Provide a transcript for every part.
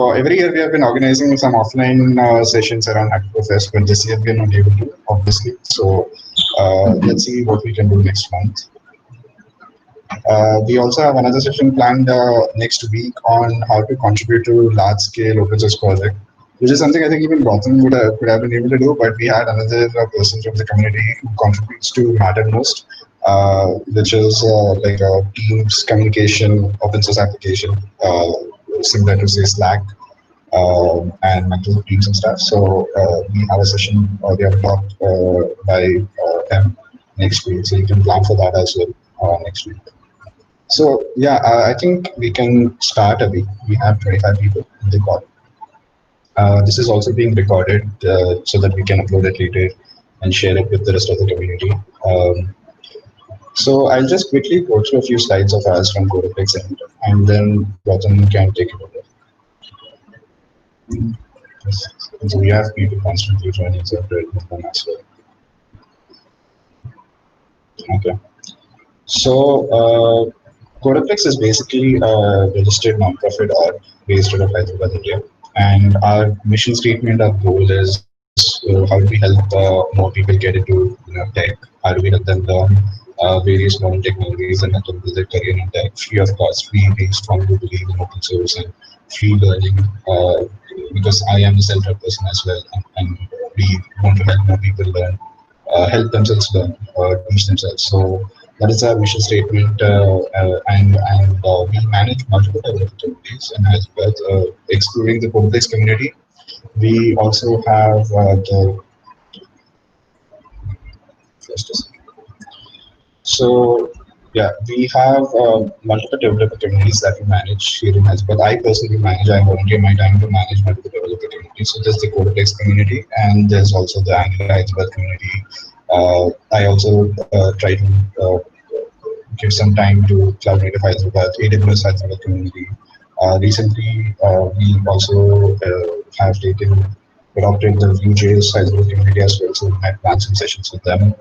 every year we have been organizing some offline sessions around HackerFest, but this year we are not able to, obviously. So let's see what we can do next month. We also have another session planned next week on how to contribute to large-scale open source project, which is something I think even Gautam could have been able to do, but we had another person from the community who contributes to Mattermost, which is like a Teams communication open source application, similar to say Slack and Microsoft Teams and stuff. So we have a session, we have a talk by them next week, so you can plan for that as well next week. So yeah, I think we can start a week. We have 25 people in the call. This is also being recorded so that we can upload it later and share it with the rest of the community. So I'll just quickly go through a few slides of ours from GoToFlex and then Gautam can take it over. So we have people constantly joining, so I've written them as well. Okay. So GoToFlex is basically a registered nonprofit org based out of Hyderabad, India. And our mission statement, our goal is how do we help more people get into tech? How do we help them learn various modern technologies and help them build their career in tech free of cost? We strongly believe in open source and free learning because I am a self-taught person as well, and we want to help more people learn, help themselves learn, teach themselves. So that is our mission statement, and we manage multiple development communities and as well excluding the complex community. We also have the just a second. So yeah, we have multiple developer communities that we manage here in Hyderabad. I personally manage, I volunteer my time to manage multiple developer communities. So there's the Codex community and there's also the Angular Hyderabad community. I also try to give some time to Cloud Native Hyderabad, AWS Hyderabad community. Recently, we also have adopted the Vue.js Hyderabad community as well, so we had planned some sessions with them.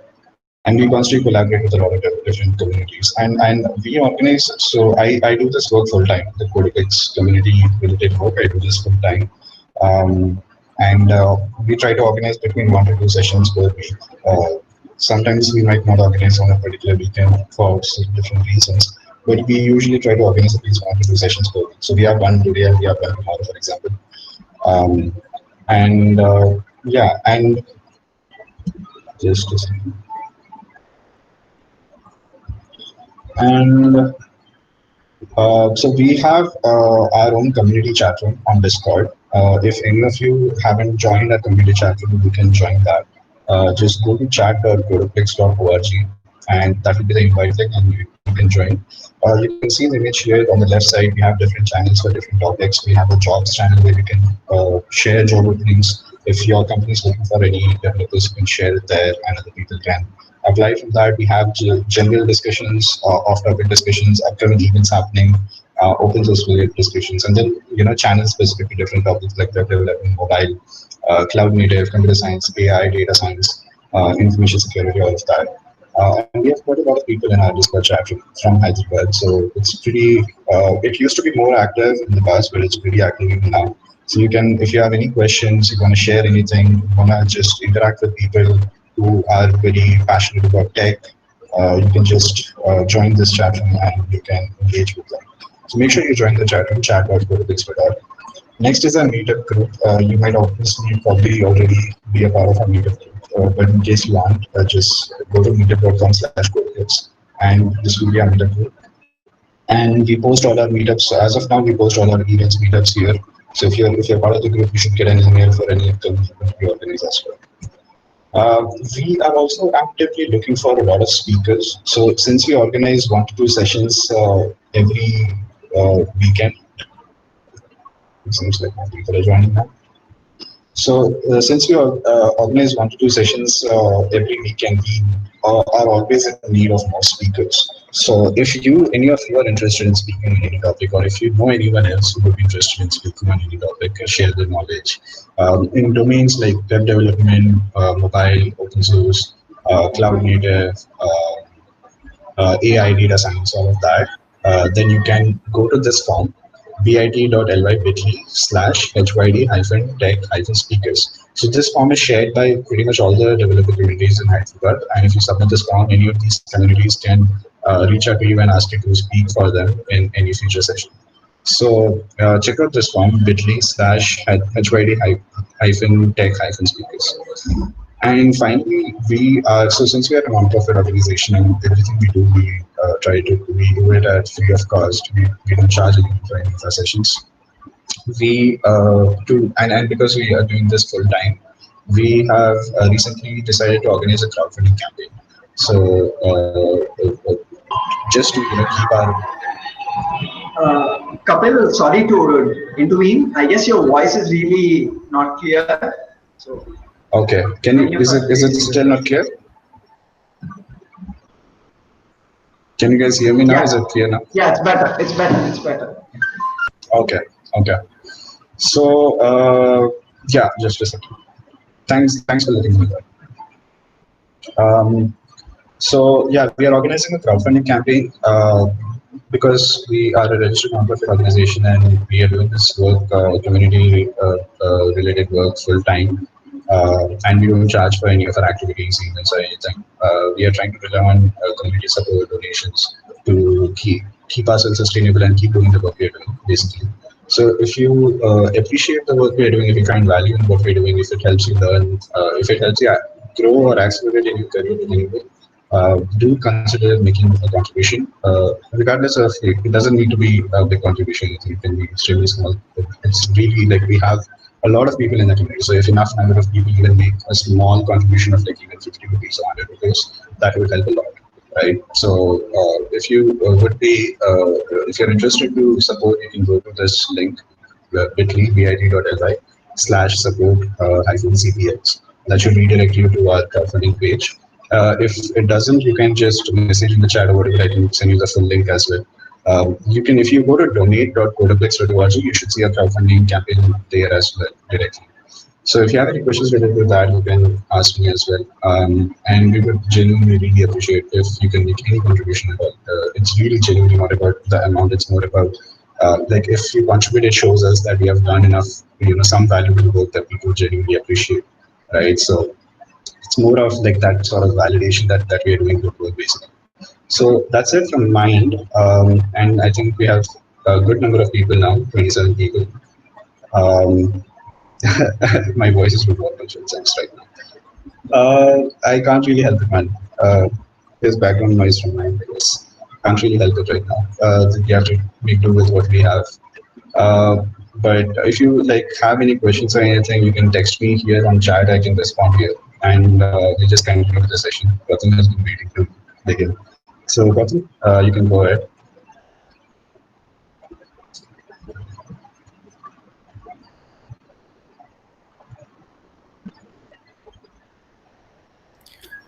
And we constantly collaborate with a lot of different communities. And we organize, so I do this work full time, the Codex community related work, I do this full time. And we try to organize between 1 to 2 sessions per week. Sometimes we might not organize on a particular weekend for different reasons, but we usually try to organize at least 1 to 2 sessions per week. So we have one today and we have one tomorrow, for example. Yeah, and just a second. And so we have our own community chat room on Discord. If any of you haven't joined our community chat room, you can join that. Just go to chat.godoplex.org and that will be the invite link and you can join. You can see the image here on the left side. We have different channels for different topics. We have a jobs channel where you can share job openings. If your company is looking for any developers, you can share it there and other people can apply. From that, we have general discussions, off-topic discussions, upcoming events happening, open source related discussions, and then channel specific to different topics like web development, mobile, cloud native, computer science, AI, data science, information security, all of that. And we have quite a lot of people in our Discord chat from Hyderabad, so it's pretty. It used to be more active in the past, but it's pretty active even now. So you can, if you have any questions, you want to share anything, you want to just interact with people who are very passionate about tech, you can just join this chat room and you can engage with them. So make sure you join the chat room, chat.godoplex.org. Next is our meetup group. You might obviously probably already be a part of our meetup group, but in case you aren't, just go to meetup.com/godoplex and this will be our meetup group. And we post all our meetups. As of now, we post all our events, meetups here. So if you're part of the group, you should get an email for any upcoming event we organize as well. We are also actively looking for a lot of speakers. So since we organize 1 to 2 sessions every weekend, it seems like more people are joining now. So since we organize 1 to 2 sessions every weekend, we are always in need of more speakers. So if any of you are interested in speaking on any topic, or if you know anyone else who would be interested in speaking on any topic, share their knowledge in domains like web development, mobile, open source, cloud native, AI, data science, all of that, then you can go to this form. bit.ly/hyd-tech-speakers. So this form is shared by pretty much all the developer communities in Hyderabad, and if you submit this form, any of these communities can reach out to you and ask you to speak for them in any future session. So check out this form bit.ly/hyd-tech-speakers. And finally, we are so since we are a non-profit organization and everything we do, we do it at free of cost. We don't charge anything for any of our sessions. We do and because we are doing this full time, we have recently decided to organize a crowdfunding campaign. So just to keep our Kapil, sorry to intervene. I guess your voice is really not clear. So okay, is it still not clear? Can you guys hear me now? yeah, Is it clear now? yeah, it's better. It's better. It's better. Okay, okay. So yeah, just a second. Thanks for letting me know. So yeah, we are organizing a crowdfunding campaign because we are a registered nonprofit organization and we are doing this work, community related work full time, and we don't charge for any of our activities, events, or anything. We are trying to rely on community support, donations to keep ourselves sustainable and keep doing the work we are doing, basically. So if you appreciate the work we are doing, if you find value in what we're doing, if it helps you learn, if it helps you grow or accelerate in your career in any way, do consider making a contribution. Regardless of it doesn't need to be a big contribution. It can be extremely small. It's really like we have a lot of people in the community. So if enough number of people even make a small contribution of like even 50 rupees or 100 rupees, that would help a lot. Right. So if you would be, if you're interested to support, you can go to this link, bit.ly/support -cpx. That should redirect you to our crowdfunding page. If it doesn't, you can just message in the chat or whatever. I can send you the full link as well. You can, if you go to donate.codaplex.org, you should see a crowdfunding campaign there as well directly. So if you have any questions related to that, you can ask me as well. And we would genuinely really appreciate if you can make any contribution at all. It's really genuinely not about the amount. It's more about like if you contribute, it shows us that we have done enough, some valuable work that people genuinely appreciate, right? So it's more of like that sort of validation that we are doing good work basically. So that's it from my end. And I think we have a good number of people now, 27 people. Um, my voice is with what sense right now. I can't really help it, man. There's background noise from my place. Can't really help it right now. We have to make do with what we have. But if you like have any questions or anything, you can text me here on chat. I can respond here, and we just continue with the session. Gautam has been waiting to begin. So Gautam, you can go ahead.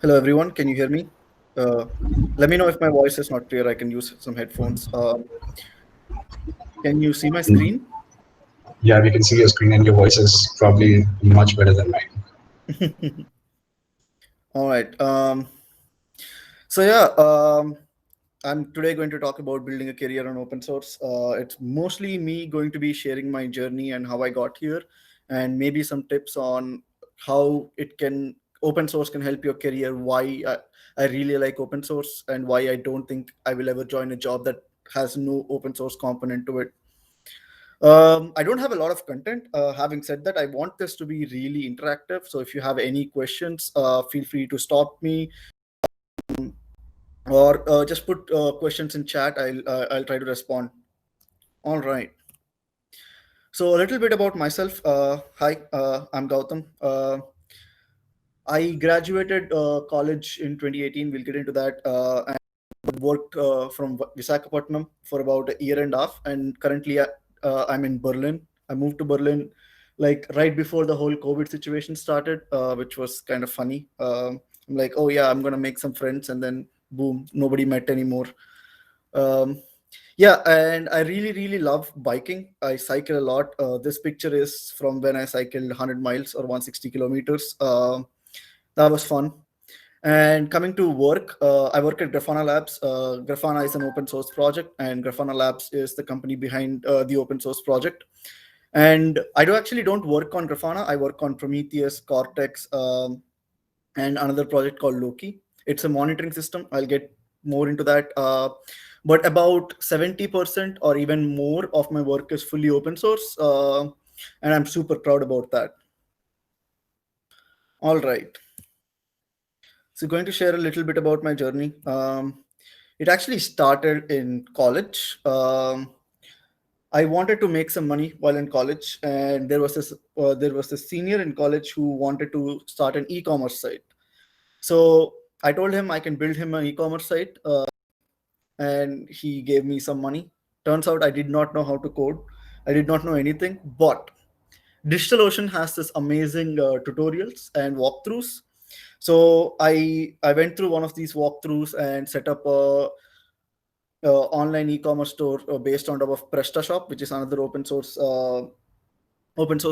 Hello, everyone. Can you hear me? Uh, Let me know if my voice is not clear. I can use some headphones. Can you see my screen? Yeah, we can see your screen, and your voice is probably much better than mine. All right. So yeah, I'm today going to talk about building a career on open source. It's mostly me going to be sharing my journey and how I got here, and maybe some tips on how open source can help your career. Why I really like open source and why I don't think I will ever join a job that has no open source component to it. I don't have a lot of content. Having said that, I want this to be really interactive. So if you have any questions, feel free to stop me or just put questions in chat. I'll try to respond. All right. So a little bit about myself. Hi, I'm Gautam. I graduated college in 2018. We'll get into that. And worked from Visakhapatnam for about a year and a half. And currently, I'm in Berlin. I moved to Berlin like right before the whole COVID situation started, which was kind of funny. I'm like, oh yeah, I'm gonna make some friends, and then boom, nobody met anymore. Um, yeah, and I really, really love biking. I cycle a lot. This picture is from when I cycled 100 miles or 160 kilometers. That was fun. And coming to work, I work at Grafana Labs. Grafana is an open source project, and Grafana Labs is the company behind the open source project. And I don't work on Grafana. I work on Prometheus, Cortex, and another project called Loki. It's a monitoring system. I'll get more into that. But about 70% or even more of my work is fully open source, and I'm super proud about that. All right. So, going to share a little bit about my journey. It actually started in college. I wanted to make some money while in college, and there was this senior in college who wanted to start an e-commerce site. So I told him I can build him an e-commerce site, and he gave me some money. Turns out I did not know how to code. I did not know anything, but DigitalOcean has this amazing tutorials and walkthroughs. So I went through one of these walkthroughs and set up a online e-commerce store based on top of PrestaShop, which is another open source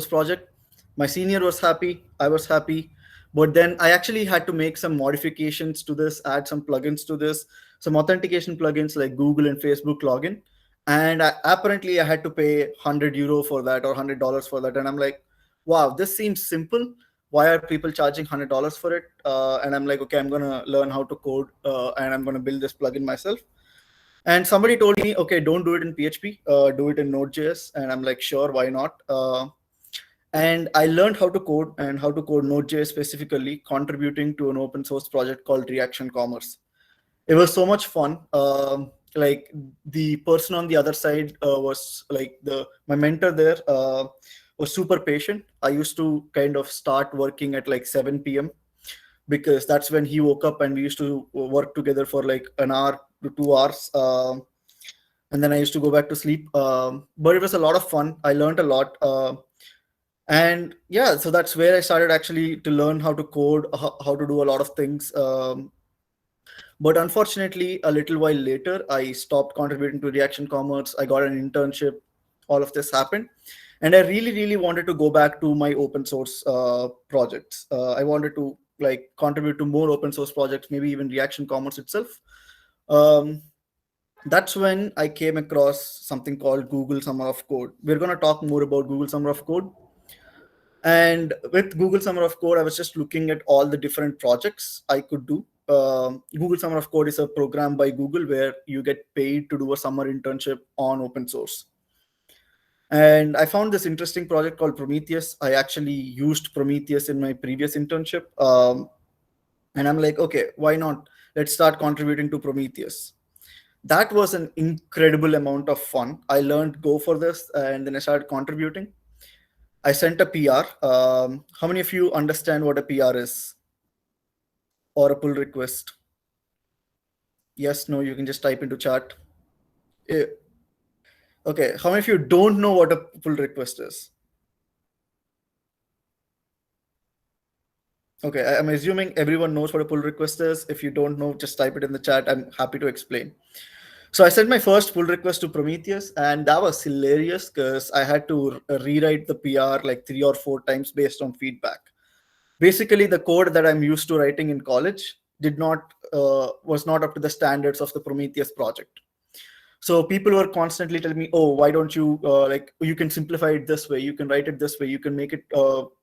project. My senior was happy, I was happy, but then I actually had to make some modifications to this, add some plugins to this, some authentication plugins like Google and Facebook login. And apparently I had to pay €100 for that or $100 for that. And I'm like, wow, this seems simple. Why are people charging $100 for it? And I'm like, okay, I'm gonna learn how to code, and I'm gonna build this plugin myself. And somebody told me, okay, don't do it in PHP, do it in Node.js. And I'm like, sure, why not? And I learned how to code and how to code Node.js specifically, contributing to an open source project called Reaction Commerce. It was so much fun. Like the person on the other side was like my mentor there was super patient. I used to kind of start working at like 7 p.m. because that's when he woke up, and we used to work together for like an hour to 2 hours. And then I used to go back to sleep. But it was a lot of fun. I learned a lot. And yeah, so that's where I started actually to learn how to code, how to do a lot of things. But unfortunately, a little while later, I stopped contributing to Reaction Commerce. I got an internship. All of this happened. And I really, really wanted to go back to my open source projects. I wanted to like contribute to more open source projects, maybe even Reaction Commerce itself. Um, that's when I came across something called Google Summer of Code. We're going to talk more about Google Summer of Code. And with Google Summer of Code, I was just looking at all the different projects I could do. Google Summer of Code is a program by Google where you get paid to do a summer internship on open source. And I found this interesting project called Prometheus. I actually used Prometheus in my previous internship. And I'm like, okay, why not? Let's start contributing to Prometheus. That was an incredible amount of fun. I learned Go for this, and then I started contributing. I sent a PR. How many of you understand what a PR is? Or a pull request? Yes, no, you can just type into chat. Okay, how many of you don't know what a pull request is? Okay, I'm assuming everyone knows what a pull request is. If you don't know, just type it in the chat. I'm happy to explain. So I sent my first pull request to Prometheus, and that was hilarious because I had to rewrite the PR like 3 or 4 times based on feedback. Basically, the code that I'm used to writing in college was not up to the standards of the Prometheus project. So people were constantly telling me, oh, why don't you you can simplify it this way, you can write it this way, you can make it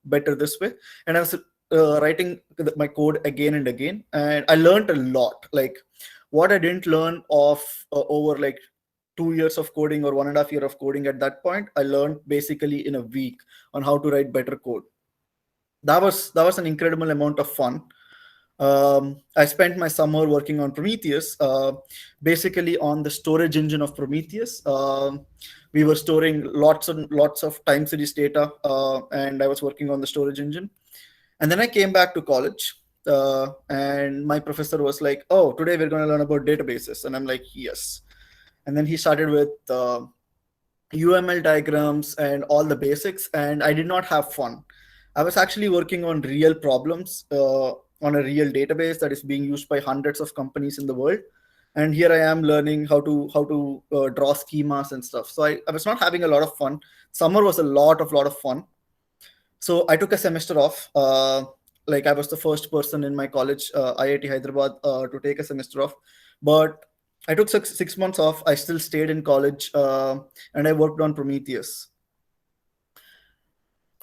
better this way. And I was writing my code again and again, and I learned a lot. Like what I didn't learn over like 2 years of coding or 1.5 year of coding at that point, I learned basically in a week on how to write better code. That was an incredible amount of fun. I spent my summer working on Prometheus, basically on the storage engine of Prometheus. We were storing lots and lots of time series data, and I was working on the storage engine. And then I came back to college, and my professor was like, oh, today we're going to learn about databases. And I'm like, yes. And then he started with UML diagrams and all the basics, and I did not have fun. I was actually working on real problems on a real database that is being used by hundreds of companies in the world. And here I am learning how to draw schemas and stuff. So I was not having a lot of fun. Summer was a lot of fun. So I took a semester off. like I was the first person in my college, IIT Hyderabad, to take a semester off. But I took 6 months off. I still stayed in college, and I worked on Prometheus,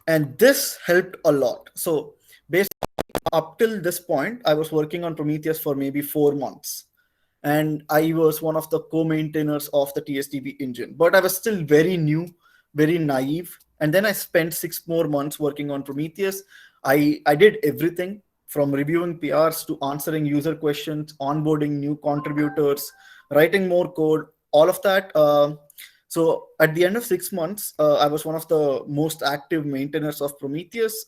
and this helped a lot. So up till this point, I was working on Prometheus for maybe 4 months, and I was one of the co-maintainers of the TSDB engine. But I was still very new, very naive. And then I spent 6 more months working on Prometheus. I did everything from reviewing PRs to answering user questions, onboarding new contributors, writing more code, all of that. So at the end of 6 months, I was one of the most active maintainers of Prometheus.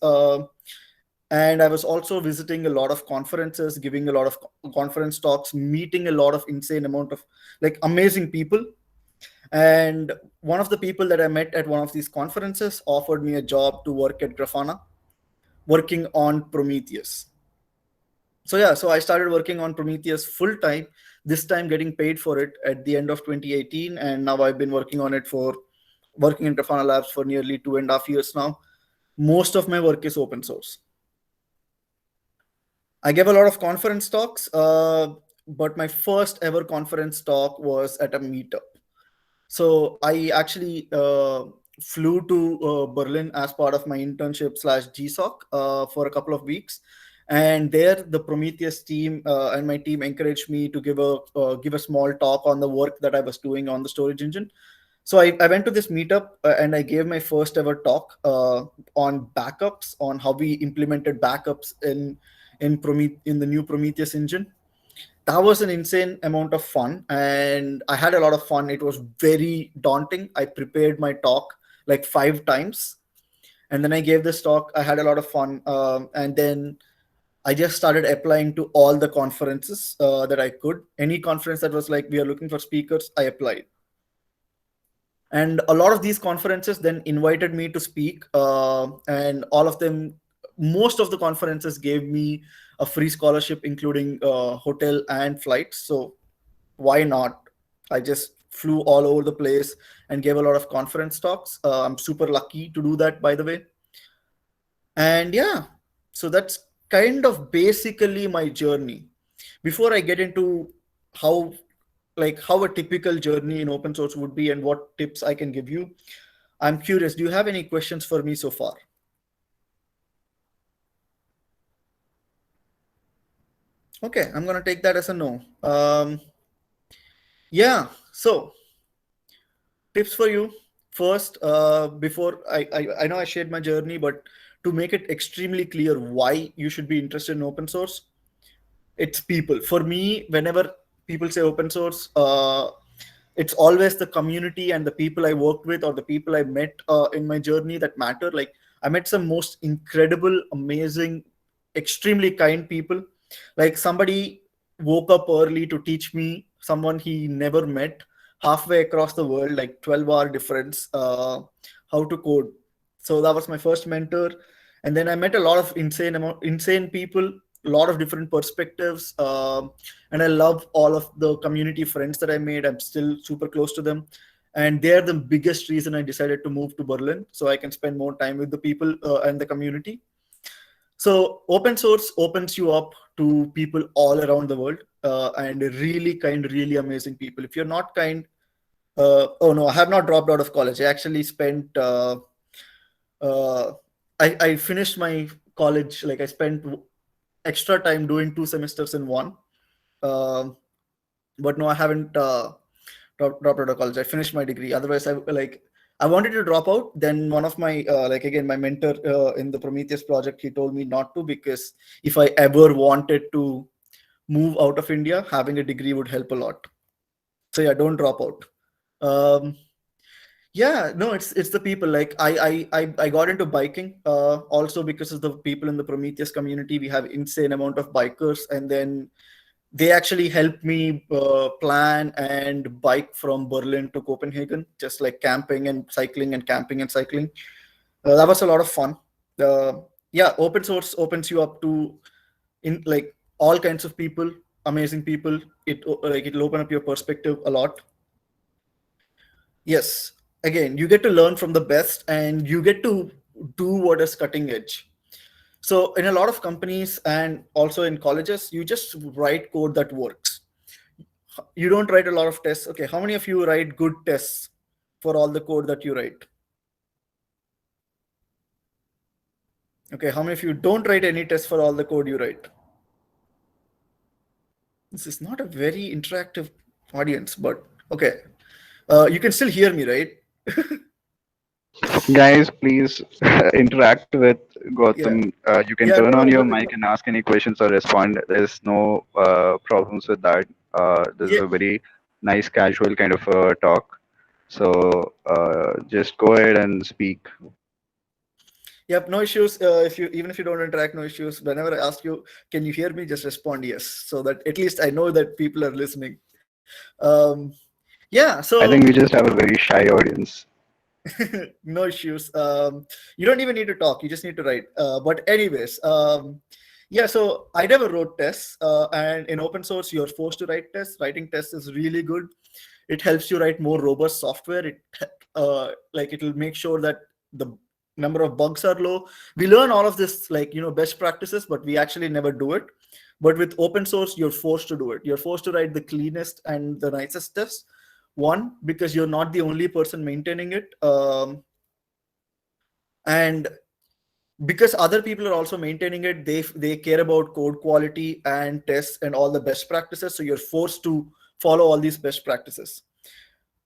And I was also visiting a lot of conferences, giving a lot of conference talks, meeting a lot of insane amount of like amazing people. And one of the people that I met at one of these conferences offered me a job to work at Grafana, working on Prometheus. So yeah, so I started working on Prometheus full time, this time getting paid for it at the end of 2018. And now I've been working in Grafana Labs for nearly 2.5 years now. Most of my work is open source. I gave a lot of conference talks, but my first ever conference talk was at a meetup. So I actually flew to Berlin as part of my internship slash GSOC for a couple of weeks, and there the Prometheus team and my team encouraged me to give a small talk on the work that I was doing on the storage engine. So I went to this meetup and I gave my first ever talk on backups, on how we implemented backups in the new Prometheus engine. That was an insane amount of fun, and I had a lot of fun. It was very daunting. I prepared my talk like 5 times, and then I gave this talk. I had a lot of fun, and then I just started applying to all the conferences that I could. Any conference that was like, we are looking for speakers, I applied. And a lot of these conferences then invited me to speak, and all of them, most of the conferences gave me a free scholarship, including hotel and flights. So why not? I just flew all over the place and gave a lot of conference talks. I'm super lucky to do that, by the way. And yeah, so that's kind of basically my journey. Before I get into how how a typical journey in open source would be and what tips I can give you, I'm curious, do you have any questions for me so far? Okay, I'm going to take that as a no. Yeah, so tips for you. First, before I know I shared my journey, but to make it extremely clear why you should be interested in open source, it's people. For me, whenever people say open source, it's always the community and the people I worked with or the people I met in my journey that matter. Like, I met some most incredible, amazing, extremely kind people. Like, somebody woke up early to teach me, someone he never met, halfway across the world, like 12-hour difference, how to code. So that was my first mentor. And then I met a lot of insane people, a lot of different perspectives, and I love all of the community friends that I made. I'm still super close to them, and they're the biggest reason I decided to move to Berlin, so I can spend more time with the people and the community. So open source opens you up to people all around the world, and really kind, really amazing people. If you're not kind, oh no, I have not dropped out of college. I actually spent I finished my college, like I spent extra time doing 2 semesters in one. Um but no, I haven't dropped out of college. I finished my degree. Otherwise, I wanted to drop out. Then one of my again, my mentor in the Prometheus project, he told me not to, because if I ever wanted to move out of India, having a degree would help a lot. So yeah, don't drop out. Um, yeah, no, it's the people. Like, I got into biking also because of the people in the Prometheus community. We have insane amount of bikers, and then they actually helped me plan and bike from Berlin to Copenhagen, just like camping and cycling and camping and cycling. That was a lot of fun. Uh, yeah, open source opens you up to in like all kinds of people, amazing people. It'll open up your perspective a lot. Yes, again, you get to learn from the best, and you get to do what is cutting edge. So in a lot of companies and also in colleges, you just write code that works. You don't write a lot of tests. Okay, how many of you write good tests for all the code that you write? Okay, how many of you don't write any tests for all the code you write? This is not a very interactive audience, but okay. You can still hear me, right? Guys, please interact with Yeah. Gautam. You can Yeah, turn on no, your no, mic and ask any questions or respond. There's no problems with that. This is yeah, a very nice, casual kind of talk. So just go ahead and speak. yep, no issues. If you even if you don't interact, no issues. Whenever I ask you, can you hear me? Just respond yes, so that at least I know that people are listening. Um, yeah, I so think we just have a very shy audience. no issues. You don't even need to talk; you just need to write. But anyways, yeah. So I never wrote tests, and in open source, you're forced to write tests. Writing tests is really good. It helps you write more robust software. Like it'll make sure that the number of bugs are low. We learn all of this like best practices, but we actually never do it. But with open source, you're forced to do it. You're forced to write the cleanest and the nicest tests. One, because you're not the only person maintaining it, and because other people are also maintaining it, they care about code quality and tests and all the best practices. So you're forced to follow all these best practices.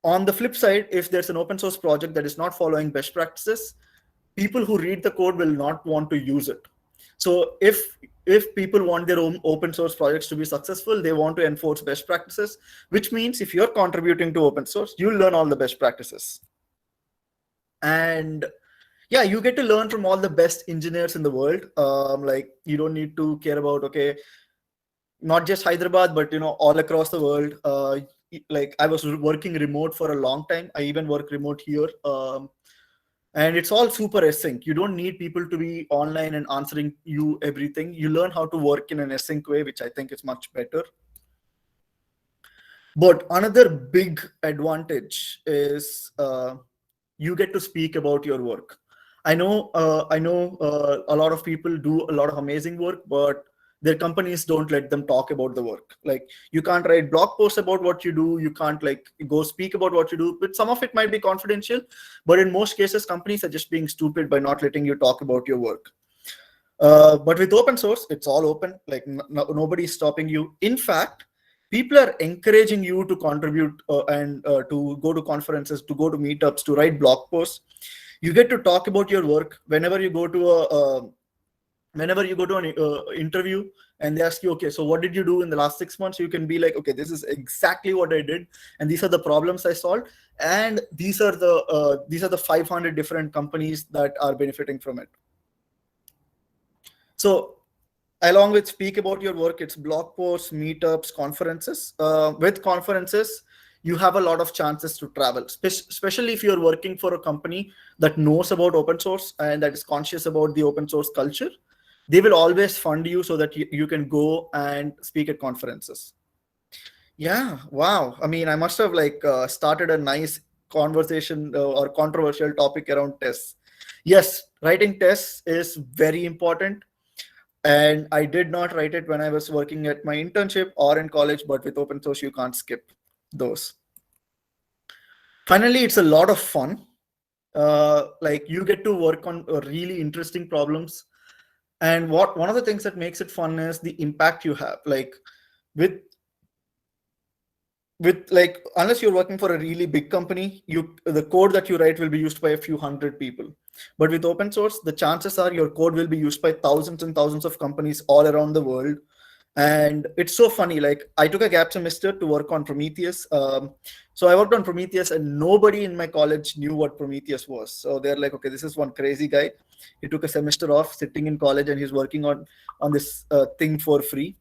On the flip side, if there's an open source project that is not following best practices, people who read the code will not want to use it. So if people want their own open source projects to be successful, they want to enforce best practices, which means if you're contributing to open source, you'll learn all the best practices. And yeah, you get to learn from all the best engineers in the world. Like you don't need to care about, okay, not just Hyderabad, but all across the world. Like I was working remote for a long time. I even work remote here. And it's all super async. You don't need people to be online and answering you everything. You learn how to work in an async way, which I think is much better. But another big advantage is you get to speak about your work. I know a lot of people do a lot of amazing work, but their companies don't let them talk about the work. Like you can't write blog posts about what you do. You can't like go speak about what you do. But some of it might be confidential. But in most cases, companies are just being stupid by not letting you talk about your work. But with open source, it's all open. Like nobody's stopping you. In fact, people are encouraging you to contribute and to go to conferences, to go to meetups, to write blog posts. You get to talk about your work whenever you go to an interview and they ask you, okay, so what did you do in the last 6 months? You can be like, okay, this is exactly what I did, and these are the problems I solved, and these are the 500 different companies that are benefiting from it. So along with speak about your work, it's blog posts, meetups, conferences. With conferences, you have a lot of chances to travel, especially if you're working for a company that knows about open source and that is conscious about the open source culture. They will always fund you so that you can go and speak at conferences. Yeah, wow. I mean, I must have like started a nice conversation or controversial topic around tests. Yes, writing tests is very important, and I did not write it when I was working at my internship or in college, but with open source you can't skip those. Finally, it's a lot of fun. Like you get to work on really interesting problems, and one of the things that makes it fun is the impact you have. Like with like unless you're working for a really big company, the code that you write will be used by a few hundred people. But with open source, the chances are your code will be used by thousands and thousands of companies all around the world. And it's so funny, like I took a gap semester to work on Prometheus. So I worked on Prometheus and nobody in my college knew what Prometheus was. So they're like, okay, this is one crazy guy. He took a semester off sitting in college and he's working on this thing for free.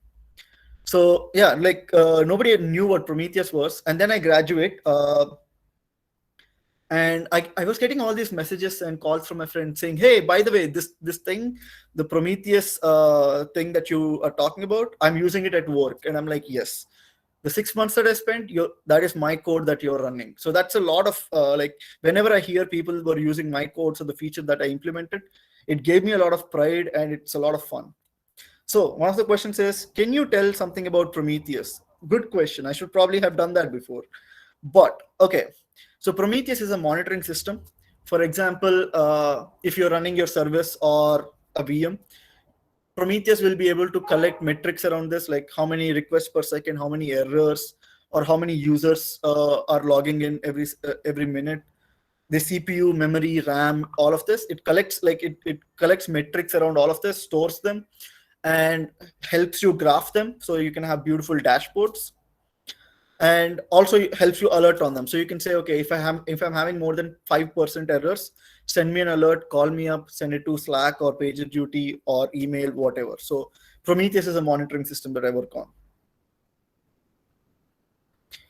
So yeah, like nobody knew what Prometheus was. And then I graduate, and I was getting all these messages and calls from my friends saying, hey, by the way, this thing, the Prometheus thing that you are talking about, I'm using it at work. And I'm like, yes, the 6 months that I spent, that is my code that you're running. So that's a lot of like whenever I hear people were using my code, so the feature that I implemented, It gave me a lot of pride and it's a lot of fun. So one of the questions is, can you tell something about Prometheus? Good question. I should probably have done that before. But okay, so Prometheus is a monitoring system. For example, if you're running your service or a VM, Prometheus will be able to collect metrics around this, like how many requests per second, how many errors, or how many users are logging in every minute. The CPU, memory, RAM, all of this, it collects it collects metrics around all of this, stores them, and helps you graph them so you can have beautiful dashboards, and also helps you alert on them. So you can say, okay, if I'm having more than 5% errors, send me an alert, call me up, send it to Slack or PagerDuty or email, whatever. So Prometheus is a monitoring system that I work on.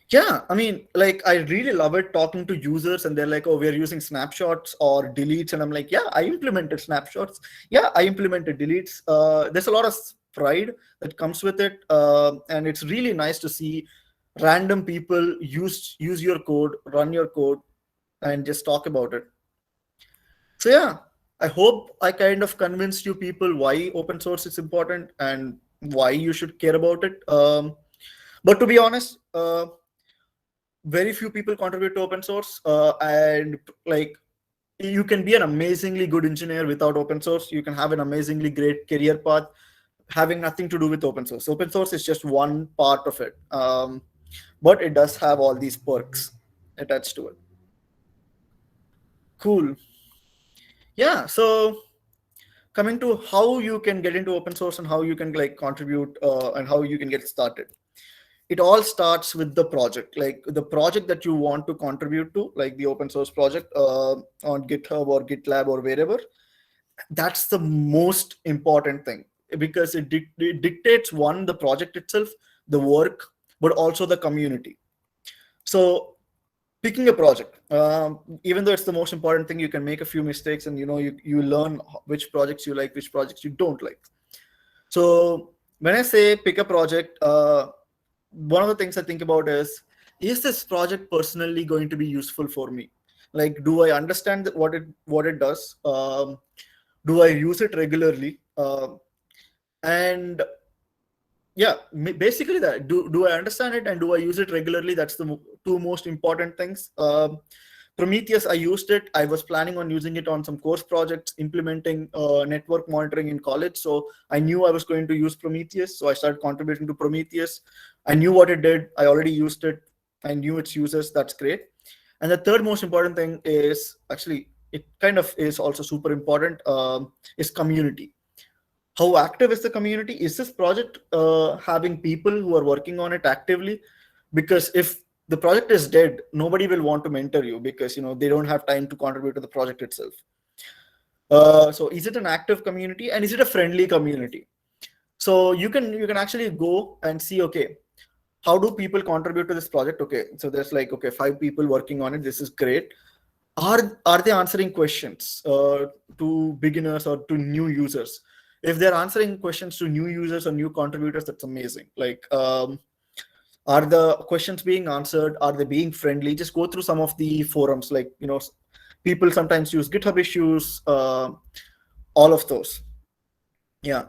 Yeah, I mean, like, I really love it talking to users and they're like, oh, we're using snapshots or deletes. And I'm like, yeah, I implemented snapshots. Yeah, I implemented deletes. There's a lot of pride that comes with it. And it's really nice to see random people use your code, run your code, and just talk about it. So yeah, I hope I kind of convinced you people why open source is important and why you should care about it. But to be honest, very few people contribute to open source, and like, you can be an amazingly good engineer without open source. You can have an amazingly great career path having nothing to do with open source. Open source is just one part of it, but it does have all these perks attached to it. Cool. Yeah, so coming to how you can get into open source and how you can like contribute, and how you can get started. It all starts with the project, like the project that you want to contribute to, like the open source project, on GitHub or GitLab or wherever. That's the most important thing, because it dictates, one, the project itself, the work, but also the community. So picking a project, even though it's the most important thing, you can make a few mistakes, and you learn which projects you like, which projects you don't like. So when I say pick a project, one of the things I think about is this project personally going to be useful for me? Like, do I understand what it does? Do I use it regularly? And yeah, basically that. Do I understand it and do I use it regularly? That's the two most important things. Prometheus, I used it. I was planning on using it on some course projects, implementing network monitoring in college. So I knew I was going to use Prometheus. So I started contributing to Prometheus. I knew what it did. I already used it. I knew its uses. That's great. And the third most important thing is, actually, it kind of is also super important, is community. How active is the community? Is this project having people who are working on it actively? Because if the project is dead, nobody will want to mentor you, because they don't have time to contribute to the project itself. So is it an active community, and is it a friendly community? So you can actually go and see, okay, how do people contribute to this project? Okay, so there's like, okay, 5 people working on it. This is great. Are they answering questions to beginners or to new users? If they're answering questions to new users or new contributors, that's amazing. Like, are the questions being answered? Are they being friendly? Just go through some of the forums. Like, people sometimes use GitHub issues, all of those. Yeah.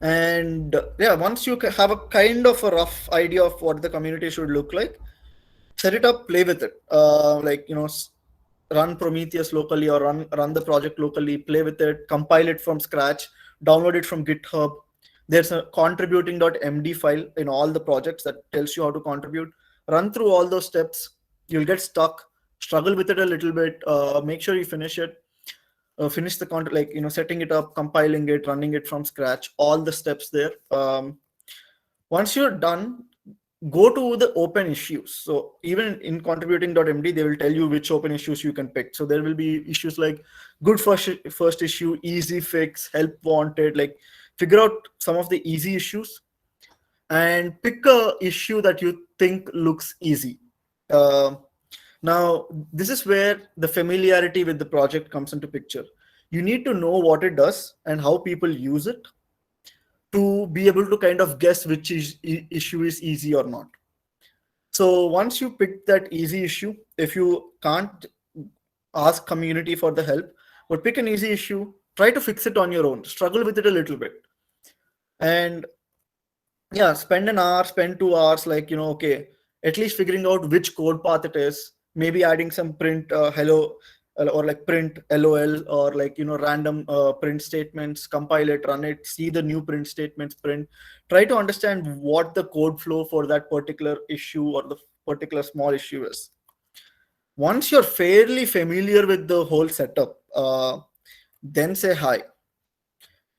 And yeah, once you have a kind of a rough idea of what the community should look like, set it up, play with it. Like, run Prometheus locally, or run the project locally, play with it, compile it from scratch, download it from GitHub. There's a contributing.md file in all the projects that tells you how to contribute. Run through all those steps. You'll get stuck, struggle with it a little bit, make sure you finish it. Finish the content, like, setting it up, compiling it, running it from scratch, all the steps there. Once you're done, go to the open issues. So even in contributing.md, they will tell you which open issues you can pick. So there will be issues like good first issue, easy fix, help wanted. Like, figure out some of the easy issues and pick a issue that you think looks easy. Now, this is where the familiarity with the project comes into picture. You need to know what it does and how people use it to be able to kind of guess which issue is easy or not. So once you pick that easy issue, if you can't, ask community for the help, but pick an easy issue, try to fix it on your own, struggle with it a little bit, and yeah, spend an hour, spend 2 hours, like, okay, at least figuring out which code path it is, maybe adding some print hello, or like print lol, or like, random print statements, compile it, run it, see the new print statements print, try to understand what the code flow for that particular issue or the particular small issue is. Once you're fairly familiar with the whole setup, then say hi.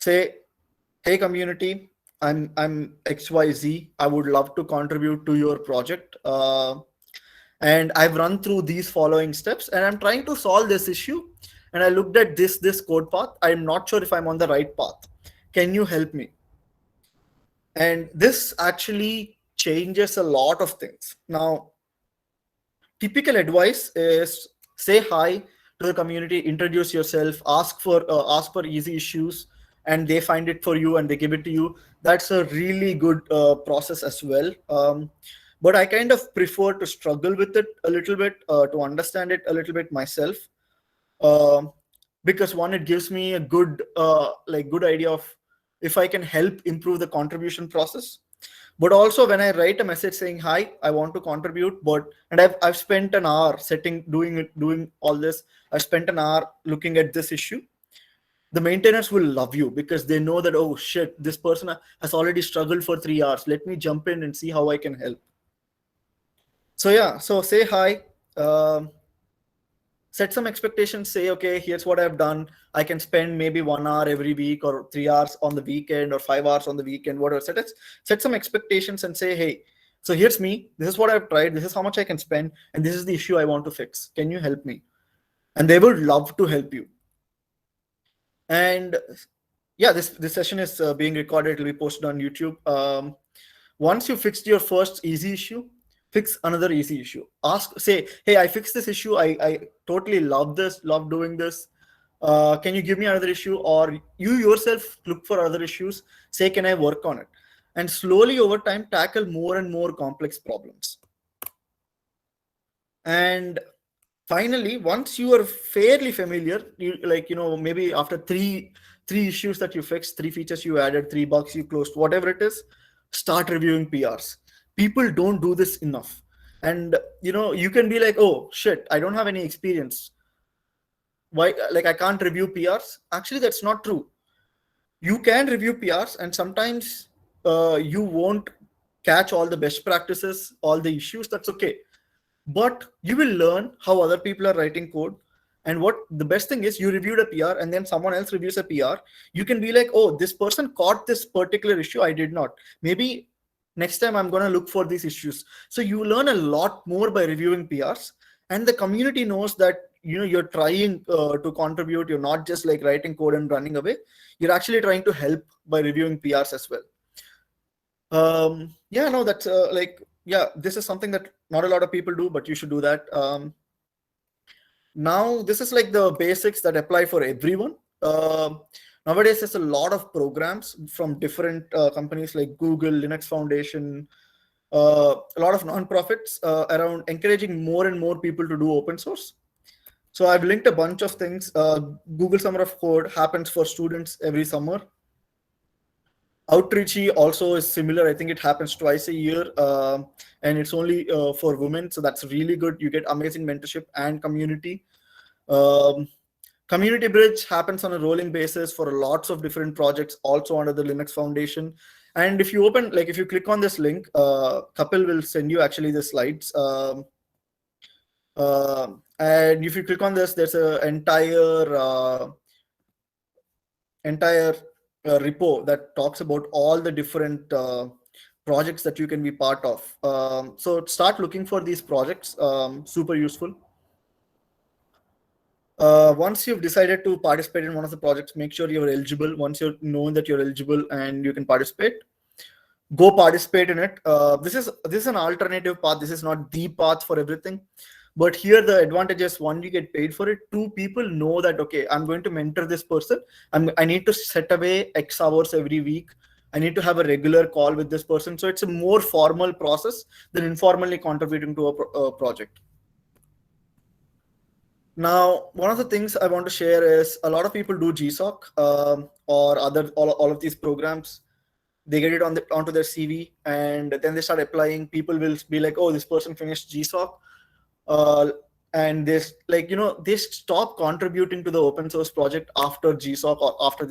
Say, hey community, I'm XYZ. I would love to contribute to your project. And I've run through these following steps, and I'm trying to solve this issue. And I looked at this code path. I'm not sure if I'm on the right path. Can you help me? And this actually changes a lot of things. Now, typical advice is say hi to the community, introduce yourself, ask for easy issues, and they find it for you and they give it to you. That's a really good process as well. But I kind of prefer to struggle with it a little bit, to understand it a little bit myself, um, because one, it gives me a good good idea of if I can help improve the contribution process. But also when I write a message saying hi, I want to contribute, and I've spent an hour doing all this, I've spent an hour looking at this issue, the maintainers will love you because they know that, oh shit, this person has already struggled for 3 hours, let me jump in and see how I can help. So yeah, so say hi, set some expectations, say, okay, here's what I've done. I can spend maybe 1 hour every week, or 3 hours on the weekend, or 5 hours on the weekend, whatever. Set some expectations and say, hey, so here's me, this is what I've tried, this is how much I can spend, and this is the issue I want to fix. Can you help me? And they would love to help you. And yeah, this session is being recorded. It will be posted on YouTube. Once you fixed your first easy issue, fix another easy issue. Say, hey, I fixed this issue. I totally love doing this. Can you give me another issue? Or you yourself look for other issues. Say, can I work on it? And slowly over time, tackle more and more complex problems. And finally, once you are fairly familiar, maybe after three issues that you fixed, 3 features you added, 3 bugs you closed, whatever it is, start reviewing PRs. People don't do this enough. And you can be like, oh shit, I don't have any experience, why, like, I can't review PRs. Actually, that's not true. You can review PRs, and sometimes you won't catch all the best practices, all the issues. That's okay. But you will learn how other people are writing code. And what the best thing is, you reviewed a PR and then someone else reviews a PR. You can be like, oh, this person caught this particular issue, I did not. Maybe next time I'm going to look for these issues. So you learn a lot more by reviewing PRs, and the community knows that you're trying to contribute. You're not just like writing code and running away. You're actually trying to help by reviewing PRs as well. Yeah, no, that's yeah, this is something that not a lot of people do, but you should do that. Now, this is like the basics that apply for everyone. Nowadays, there's a lot of programs from different companies like Google, Linux Foundation, a lot of nonprofits around encouraging more and more people to do open source. So I've linked a bunch of things. Google Summer of Code happens for students every summer. Outreachy also is similar. I think it happens twice a year, and it's only for women. So that's really good. You get amazing mentorship and community. Community Bridge happens on a rolling basis for lots of different projects, also under the Linux Foundation. And if you if you click on this link, Kapil will send you actually the slides. And if you click on this, there's an entire repo that talks about all the different projects that you can be part of. So start looking for these projects, super useful. Once you've decided to participate in one of the projects, make sure you're eligible. Once you're known that you're eligible and you can participate, go participate in it. This is an alternative path. This is not the path for everything. But here the advantage is, 1, you get paid for it. 2, people know that, okay, I'm going to mentor this person. I need to set away X hours every week. I need to have a regular call with this person. So it's a more formal process than informally contributing to a project. Now, one of the things I want to share is a lot of people do GSOC or all of these programs. They get it onto their CV, and then they start applying. People will be like, "Oh, this person finished GSOC," uh, and they stop contributing to the open source project after GSOC or after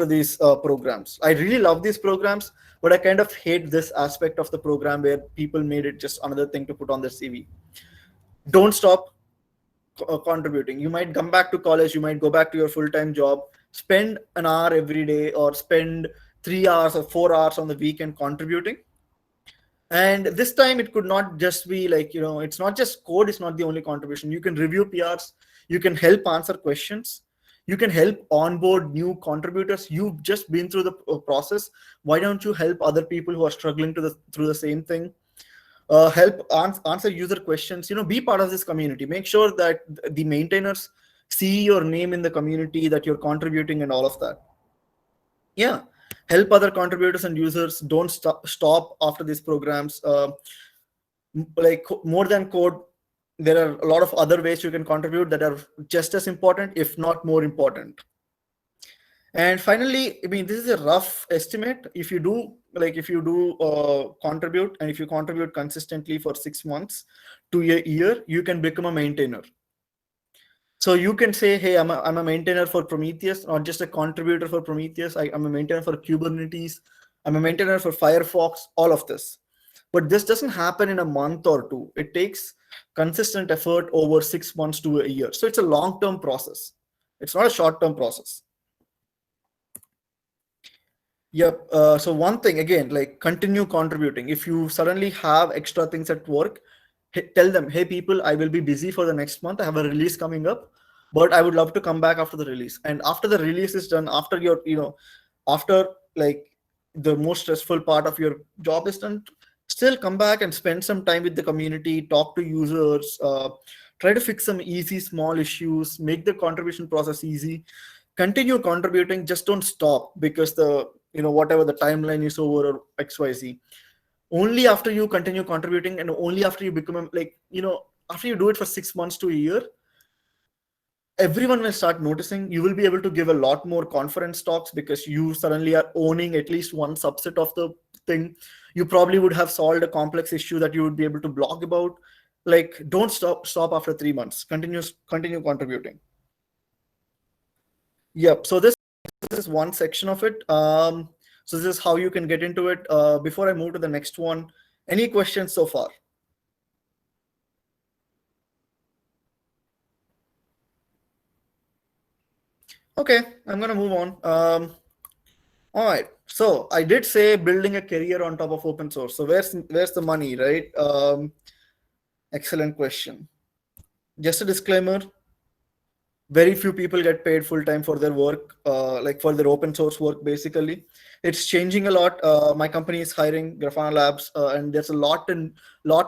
these programs. I really love these programs, but I kind of hate this aspect of the program where people made it just another thing to put on their CV. Don't stop contributing. You might come back to college, you might go back to your full-time job, spend an hour every day or spend 3 hours or 4 hours on the weekend contributing. And this time it could not just be like, it's not just code, it's not the only contribution. You can review PRs, you can help answer questions, you can help onboard new contributors. You've just been through the process. Why don't you help other people who are struggling through the same thing? Help answer user questions. Be part of this community. Make sure that the maintainers see your name in the community, that you're contributing and all of that. Yeah, help other contributors and users. Don't stop after these programs. Like more than code, there are a lot of other ways you can contribute that are just as important, if not more important. And finally, I mean, this is a rough estimate. If you do contribute, and if you contribute consistently for 6 months to a year, you can become a maintainer. So you can say, hey, I'm a maintainer for Prometheus, not just a contributor for Prometheus. I'm a maintainer for Kubernetes. I'm a maintainer for Firefox, all of this. But this doesn't happen in a month or two. It takes consistent effort over 6 months to a year. So it's a long-term process. It's not a short-term process. Yep. So one thing again, like continue contributing. If you suddenly have extra things at work, tell them, hey people, I will be busy for the next month. I have a release coming up, but I would love to come back after the release. And after the release is done, after after like the most stressful part of your job is done, still come back and spend some time with the community, talk to users, try to fix some easy small issues, make the contribution process easy. Continue contributing, just don't stop because whatever the timeline is over or XYZ. Only after you continue contributing and only after you become after you do it for 6 months to a year, everyone will start noticing. You will be able to give a lot more conference talks because you suddenly are owning at least one subset of the thing. You probably would have solved a complex issue that you would be able to blog about. Like, don't stop after 3 months. Continue contributing. Yep. So this is one section of it. So this is how you can get into it. Before I move to the next one, any questions so far? Okay, I'm gonna move on. All right. So I did say building a career on top of open source. So where's the money, right? Excellent question. Just a disclaimer: very few people get paid full time for their work, like for their open source work. Basically, it's changing a lot. My company is hiring Grafana Labs, and there's a lot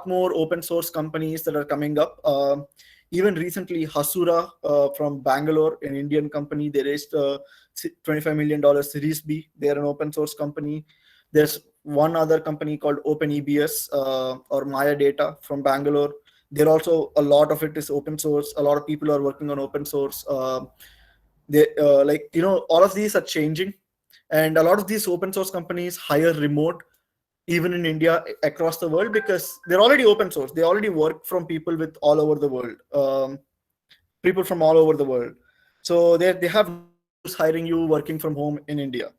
more open source companies that are coming up. Even recently, Hasura from Bangalore, an Indian company, they raised $25 million Series B. They're an open source company. There's one other company called OpenEBS or Maya Data from Bangalore. There also a lot of it is open source. A lot of people are working on open source. All of these are changing, and a lot of these open source companies hire remote, even in India, across the world, because they're already open source. They already work from people with all over the world, people from all over the world. So they have no issues hiring you working from home in India.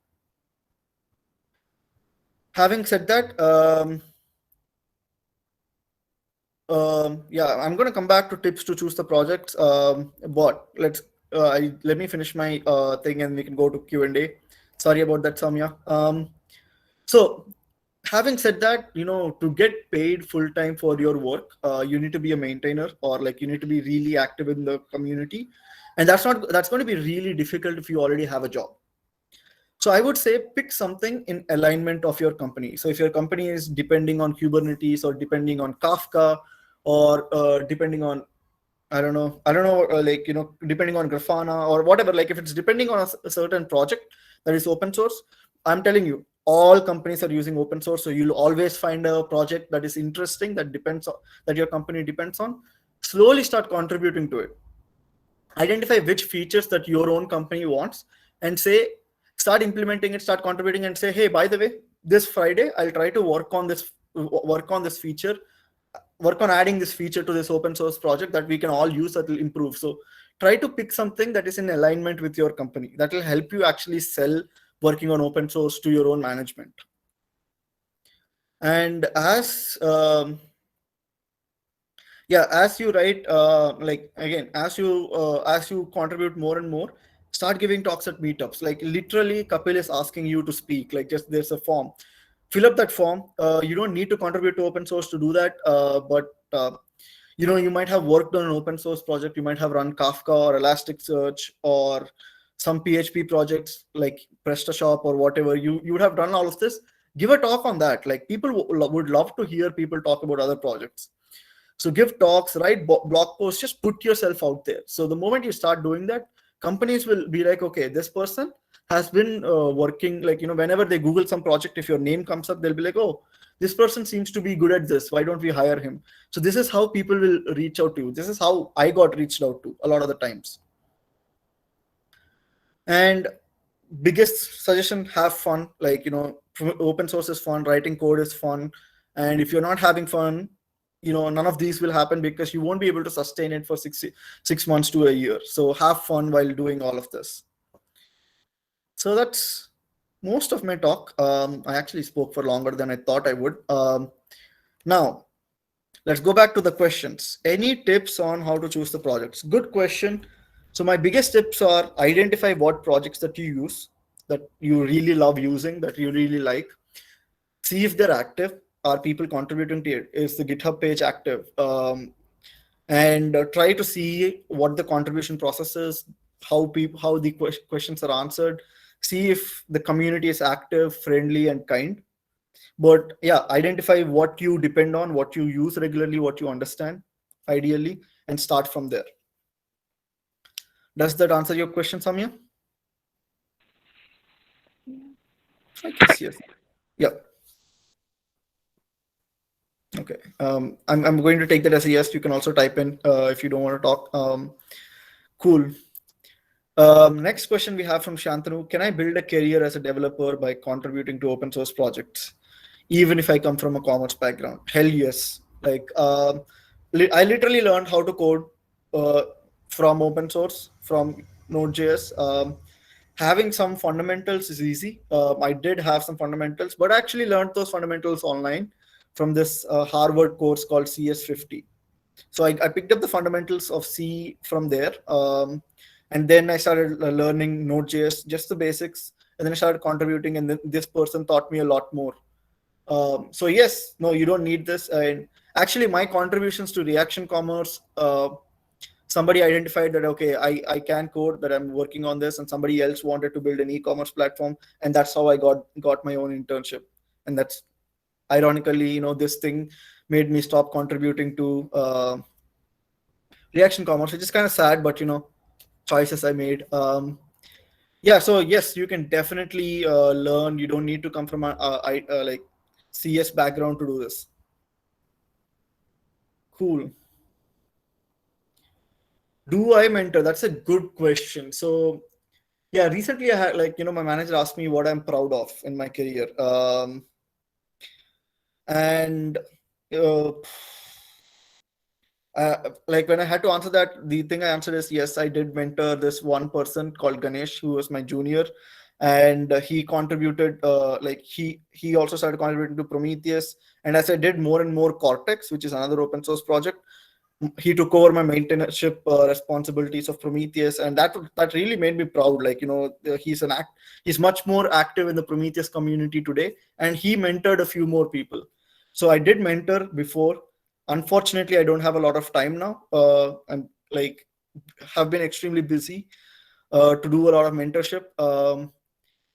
Having said that, yeah, I'm going to come back to tips to choose the projects. But let me finish my thing and we can go to Q&A. Sorry about that, Samya. So having said that, to get paid full time for your work, you need to be a maintainer, or like you need to be really active in the community. And that's going to be really difficult if you already have a job. So I would say pick something in alignment of your company. So if your company is depending on Kubernetes or depending on Kafka or depending on, I don't know, depending on Grafana or whatever, like if it's depending on a certain project that is open source, I'm telling you, all companies are using open source. So you'll always find a project that is interesting, that your company depends on. slowly start contributing to it. Identify which features that your own company wants and say, start implementing it, start contributing, and say, hey, by the way, this Friday I'll try to work on this feature, work on adding this feature to this open source project that we can all use, that will improve. So try to pick something that is in alignment with your company, that will help you actually sell working on open source to your own management. And as as you write, as you contribute more and more, start giving talks at meetups. Like literally Kapil is asking you to speak, like just there's a form, fill up that form. You don't need to contribute to open source to do that, but you might have worked on an open source project, you might have run Kafka or Elasticsearch or some PHP projects like PrestaShop or whatever. You would have done all of this. Give a talk on that. Like people would love to hear people talk about other projects. So give talks, write blog posts, just put yourself out there. So the moment you start doing that, companies will be like, okay, this person has been working, like, whenever they Google some project, if your name comes up, they'll be like, oh, this person seems to be good at this. Why don't we hire him? So this is how people will reach out to you. This is how I got reached out to a lot of the times. And biggest suggestion, have fun. Like, open source is fun, writing code is fun. And if you're not having fun, none of these will happen, because you won't be able to sustain it for 6 months to a year. So have fun while doing all of this. So that's most of my talk. I actually spoke for longer than I thought I would. Now, let's go back to the questions. Any tips on how to choose the projects? Good question. So my biggest tips are, identify what projects that you use, that you really love using, that you really like. See if they're active. Are people contributing to it? Is the GitHub page active? And try to see what the contribution process is, how the questions are answered. See if the community is active, friendly, and kind. But yeah, identify what you depend on, what you use regularly, what you understand, ideally, and start from there. Does that answer your question, Samya? I guess yes. Yeah. Okay. I'm going to take that as a yes. You can also type in if you don't want to talk. Cool. Next question we have from Shantanu. Can I build a career as a developer by contributing to open source projects, even if I come from a commerce background? Hell yes. Like I literally learned how to code from open source, from Node.js. Having some fundamentals is easy. I did have some fundamentals, but I actually learned those fundamentals online from this Harvard course called CS50. So I picked up the fundamentals of C from there. And then I started learning Node.js, just the basics. And then I started contributing, and then this person taught me a lot more. So yes, no, you don't need this. And actually, my contributions to Reaction Commerce, somebody identified that, okay, I can code, that I'm working on this, and somebody else wanted to build an e-commerce platform. And that's how I got my own internship. And that's ironically, this thing made me stop contributing to Reaction Commerce, which is kind of sad, but choices I made. Yeah, so yes, you can definitely learn. You don't need to come from a like CS background to do this. Cool. Do I mentor? That's a good question. So yeah, recently I had, my manager asked me what I'm proud of in my career. And when I had to answer that, the thing I answered is yes, I did mentor this one person called Ganesh, who was my junior, and he contributed. He also started contributing to Prometheus, and as I did more and more Cortex, which is another open source project, he took over my mentorship responsibilities of Prometheus, and that really made me proud. He's much more active in the Prometheus community today, and he mentored a few more people. So I did mentor before. Unfortunately, I don't have a lot of time now. I'm have been extremely busy to do a lot of mentorship.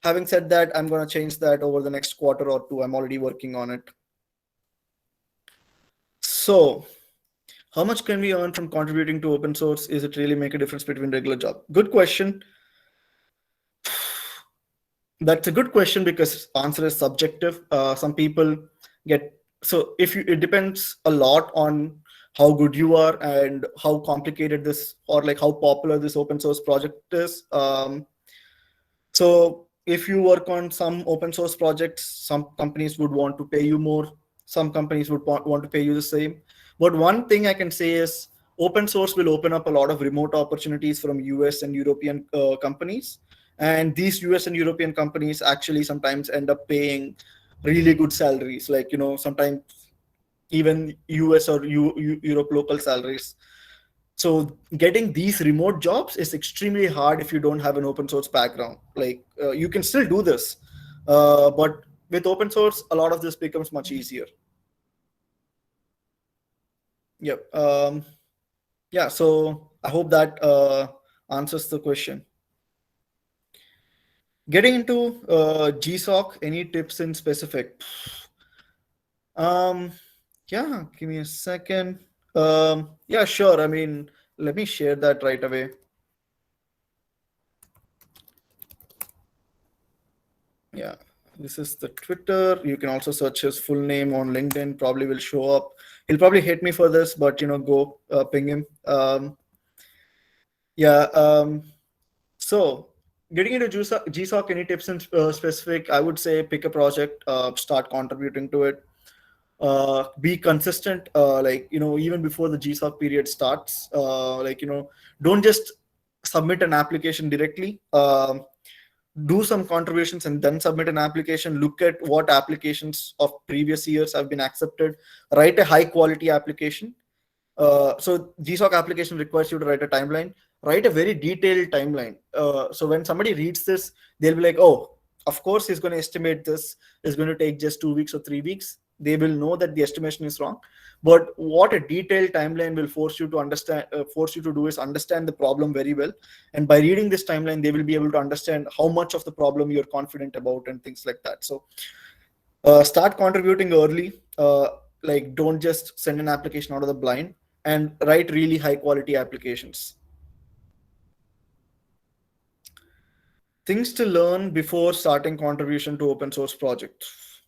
Having said that, I'm going to change that over the next quarter or two. I'm already working on it. So how much can we earn from contributing to open source? Is it really make a difference between regular job? Good question. That's a good question, because answer is subjective. Some people get, so it depends a lot on how good you are and how complicated this, or like how popular this open source project is. So if you work on some open source projects, some companies would want to pay you more, some companies would want to pay you the same. But one thing I can say is open source will open up a lot of remote opportunities from US and European companies. And these US and European companies actually sometimes end up paying really good salaries, like, sometimes even US or Europe local salaries. So getting these remote jobs is extremely hard if you don't have an open source background. Like, you can still do this, but with open source a lot of this becomes much easier. Yep. Yeah, so I hope that answers the question. Getting into GSOC, any tips in specific? um yeah, give me a second. Yeah, sure. I mean, let me share that right away. Yeah, this is the Twitter. You can also search his full name on LinkedIn. Probably will show up. He'll probably hate me for this, but go ping him. Yeah. So getting into GSOC, any tips in specific? I would say pick a project, start contributing to it. Be consistent. Like, even before the GSOC period starts. Like, don't just submit an application directly. Do some contributions and then submit an application. Look at what applications of previous years have been accepted. Write a high quality application. So GSOC application requires you to write a timeline. Write a very detailed timeline. So when somebody reads this, they'll be like, oh, of course he's going to estimate this is going to take just 2 weeks or 3 weeks. They will know that the estimation is wrong. But what a detailed timeline will force you to understand, force you to do is understand the problem very well. And by reading this timeline, they will be able to understand how much of the problem you're confident about and things like that. So start contributing early. Like, don't just send an application out of the blind, and write really high quality applications. Things to learn before starting contribution to open source projects.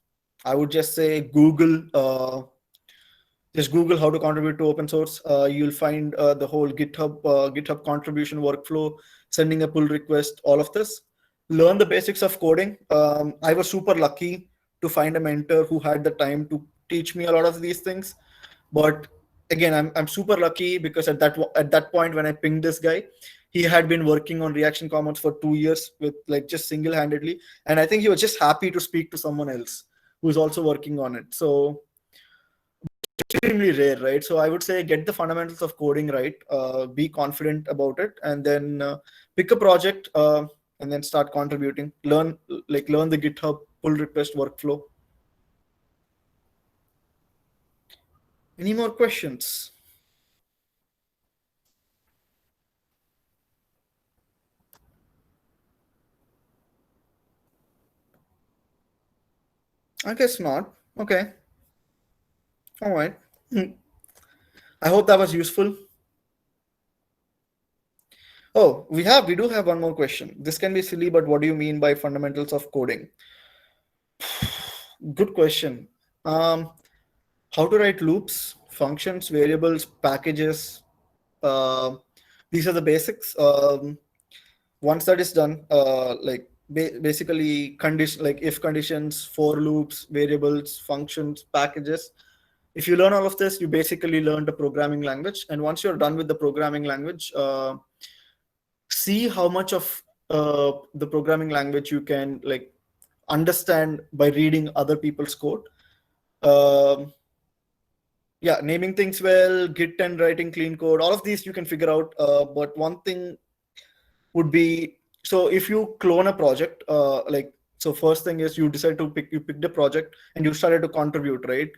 I would just say just Google how to contribute to open source. You'll find the whole GitHub contribution workflow, sending a pull request, all of this. Learn the basics of coding. I was super lucky to find a mentor who had the time to teach me a lot of these things. But again, I'm super lucky because at that point when I pinged this guy, he had been working on reaction comments for 2 years with, like, just single-handedly, and I think he was just happy to speak to someone else who's also working on it. So extremely rare, right? So I would say get the fundamentals of coding right, be confident about it, and then pick a project, and then start contributing. Learn the GitHub pull request workflow. Any more questions? I guess not. Okay. All right. I hope that was useful. Oh, we do have one more question. This can be silly, but what do you mean by fundamentals of coding? Good question. Um, how to write loops, functions, variables, packages. Uh, these are the basics. Once that is done, like basically condition, like if conditions, for loops, variables, functions, packages. If you learn all of this, you basically learn the programming language. And once you're done with the programming language, see how much of the programming language you can, like, understand by reading other people's code. Um, yeah, naming things well, Git and writing clean code, all of these you can figure out. But one thing would be, so if you clone a project, so first thing is you decide to you picked a project and you started to contribute, right?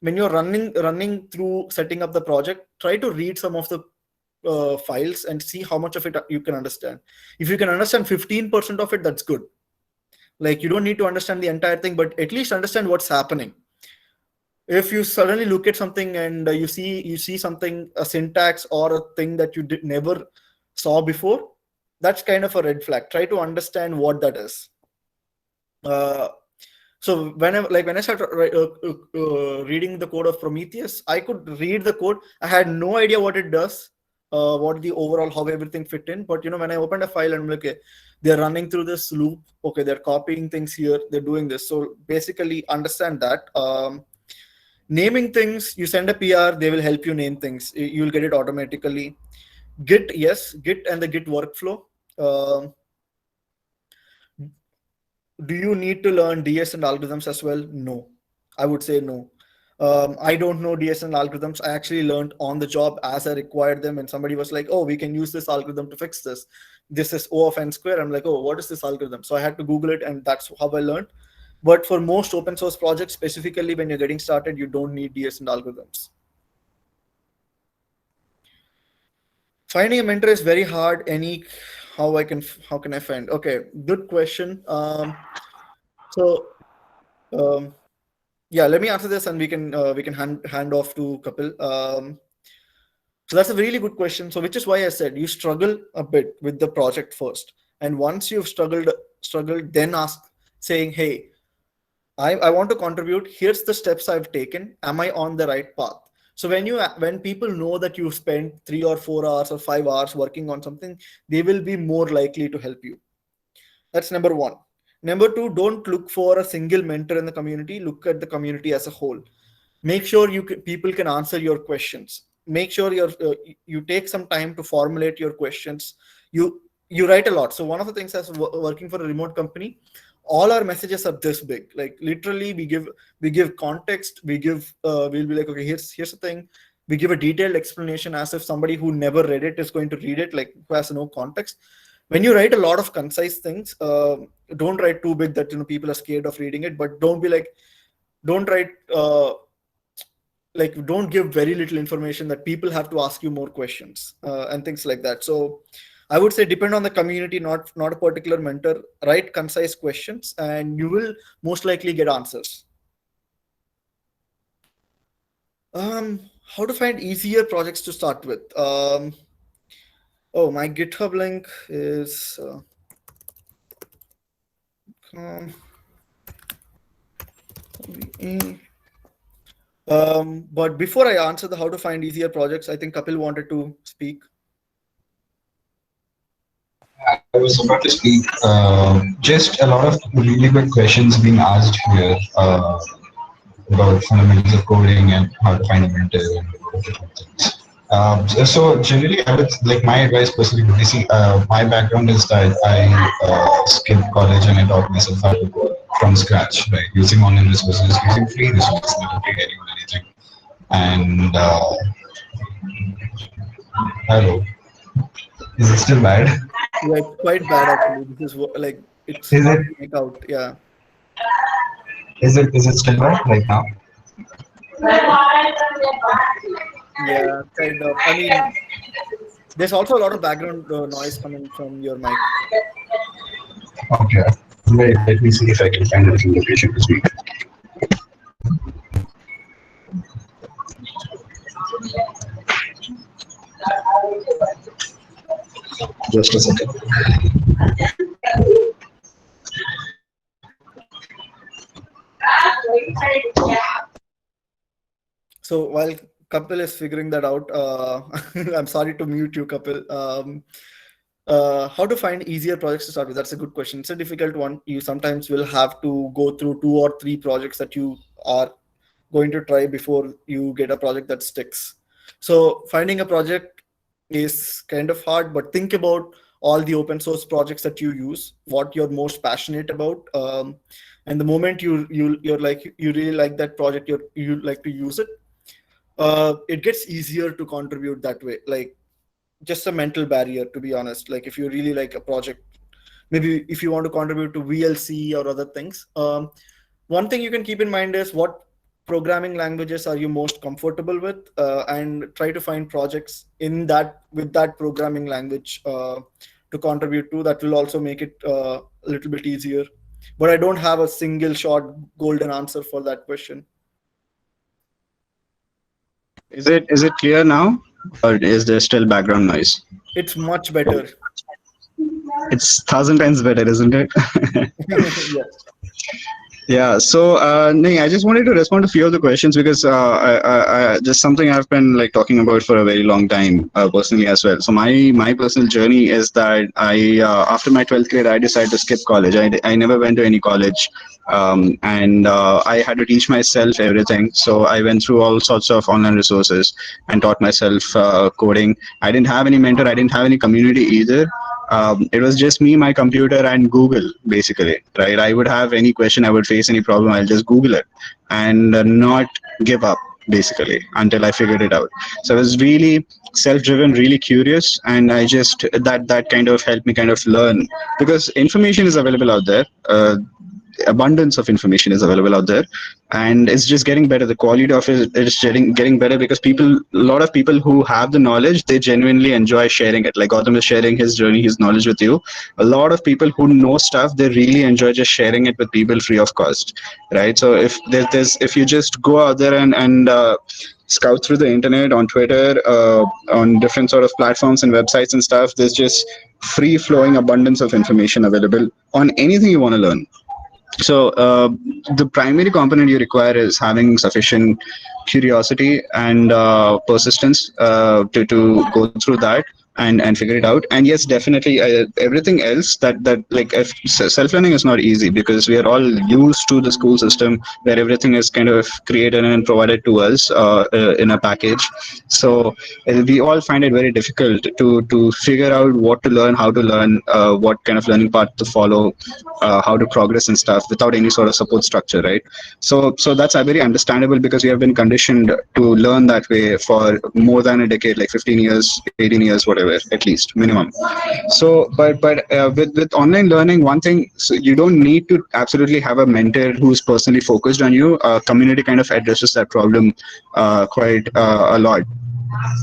When you're running through setting up the project, try to read some of the files and see how much of it you can understand. If you can understand 15% of it, that's good. Like, you don't need to understand the entire thing, but at least understand what's happening. If you suddenly look at something and you see something, a syntax or a thing that you never saw before, that's kind of a red flag. Try to understand what that is. uh, So when I started reading the code of Prometheus, I could read the code. I had no idea what it does, what the overall how everything fit in. But when I opened a file and I'm like, okay, they're running through this loop. Okay, they're copying things here. They're doing this. So basically, understand that. Naming things, you send a PR, they will help you name things. You'll get it automatically. Git, yes, Git and the Git workflow. Um do you need to learn DS and algorithms as well? No, I would say no. I don't know DS and algorithms. I actually learned on the job as I required them, and somebody was like, "Oh, we can use this algorithm to fix this. This is O of n square." I'm like, "Oh, what is this algorithm?" So I had to Google it, and that's how I learned. But for most open source projects, specifically when you're getting started, you don't need DS and algorithms. Finding a mentor is very hard. How can I find? Okay, good question. So um, yeah, let me answer this, and we can hand off to Kapil. So that's a really good question. So which is why I said you struggle a bit with the project first, and once you've struggled, then ask, saying, "Hey, I want to contribute. Here's the steps I've taken. Am I on the right path?" So when people know that you've spent 3 or 4 hours or 5 hours working on something, they will be more likely to help you. That's number one. Number two, don't look for a single mentor in the community. Look at the community as a whole. Make sure people can answer your questions. Make sure you take some time to formulate your questions. You write a lot. So one of the things as working for a remote company, all our messages are this big. Like literally, we give context. We'll be like, okay, here's the thing. We give a detailed explanation as if somebody who never read it is going to read it, like who has no context. When you write a lot of concise things, don't write too big that people are scared of reading it, but don't write don't give very little information that people have to ask you more questions, and things like that. So I would say depend on the community, not a particular mentor. Write concise questions and you will most likely get answers. How to find easier projects to start with? Oh, my GitHub link is but before I answer the how to find easier projects, I think Kapil wanted to speak. I was about to speak. Just a lot of really good questions being asked here about fundamentals of coding and how to find a mentor and different things. So generally, I would like my advice personally would be see. My background is that I skipped college and I taught myself how to code from scratch, right? Using online resources, using free resources, never paid anyone anything. And hello, is it still bad? Yeah, it's quite bad actually. This is like it's Is hard it to make out. Yeah, is it still bad right now? yeah, kind of. I mean, there's also a lot of background noise coming from your mic. Okay. Let me see if I can find a different location to speak. Just a second. So while Kapil is figuring that out, I'm sorry to mute you, Kapil. How to find easier projects to start with? That's a good question. It's a difficult one. You sometimes will have to go through 2 or 3 projects that you are going to try before you get a project that sticks. So finding a project is kind of hard, but think about all the open source projects that you use, what you're most passionate about, and the moment you're like you really like that project, you like to use it. It gets easier to contribute that way. Like just a mental barrier, to be honest. Like if you really like a project, maybe if you want to contribute to VLC or other things, one thing you can keep in mind is what programming languages are you most comfortable with, and try to find projects in that with that programming language to contribute to. That will also make it a little bit easier, but I don't have a single shot golden answer for that question. Is it clear now, or is there still background noise? It's much better. It's 1,000 times better, isn't it? Yes. Yeah, so I just wanted to respond to a few of the questions because just something I've been like talking about for a very long time personally as well. So my personal journey is that I after my 12th grade I decided to skip college. I never went to any college, and I had to teach myself everything. So I went through all sorts of online resources and taught myself coding. I didn't have any mentor. I didn't have any community either. It was just me, my computer, and Google, basically, right? I would have any question, I would face any problem, I'll just Google it and not give up, basically, until I figured it out. So I was really self-driven, really curious, and I just that kind of helped me kind of learn because information is available out there. Abundance of information is available out there, and it's just getting better. The quality of it is getting better because a lot of people who have the knowledge, they genuinely enjoy sharing it. Like Gautam is sharing his journey, his knowledge with you. A lot of people who know stuff, they really enjoy just sharing it with people free of cost, right? So if if you just go out there and scout through the internet, on Twitter, on different sort of platforms and websites and stuff, there's just free flowing abundance of information available on anything you want to learn. So the primary component you require is having sufficient curiosity and persistence to go through that and figure it out. And yes, definitely everything else that like if self-learning is not easy because we are all used to the school system where everything is kind of created and provided to us in a package. So we all find it very difficult to figure out what to learn, how to learn, what kind of learning path to follow, how to progress and stuff without any sort of support structure, right? So that's very understandable because we have been conditioned to learn that way for more than a decade, like 15 years, 18 years, whatever, at least minimum. So but with online learning, one thing, so you don't need to absolutely have a mentor who's personally focused on you. Community kind of addresses that problem quite a lot.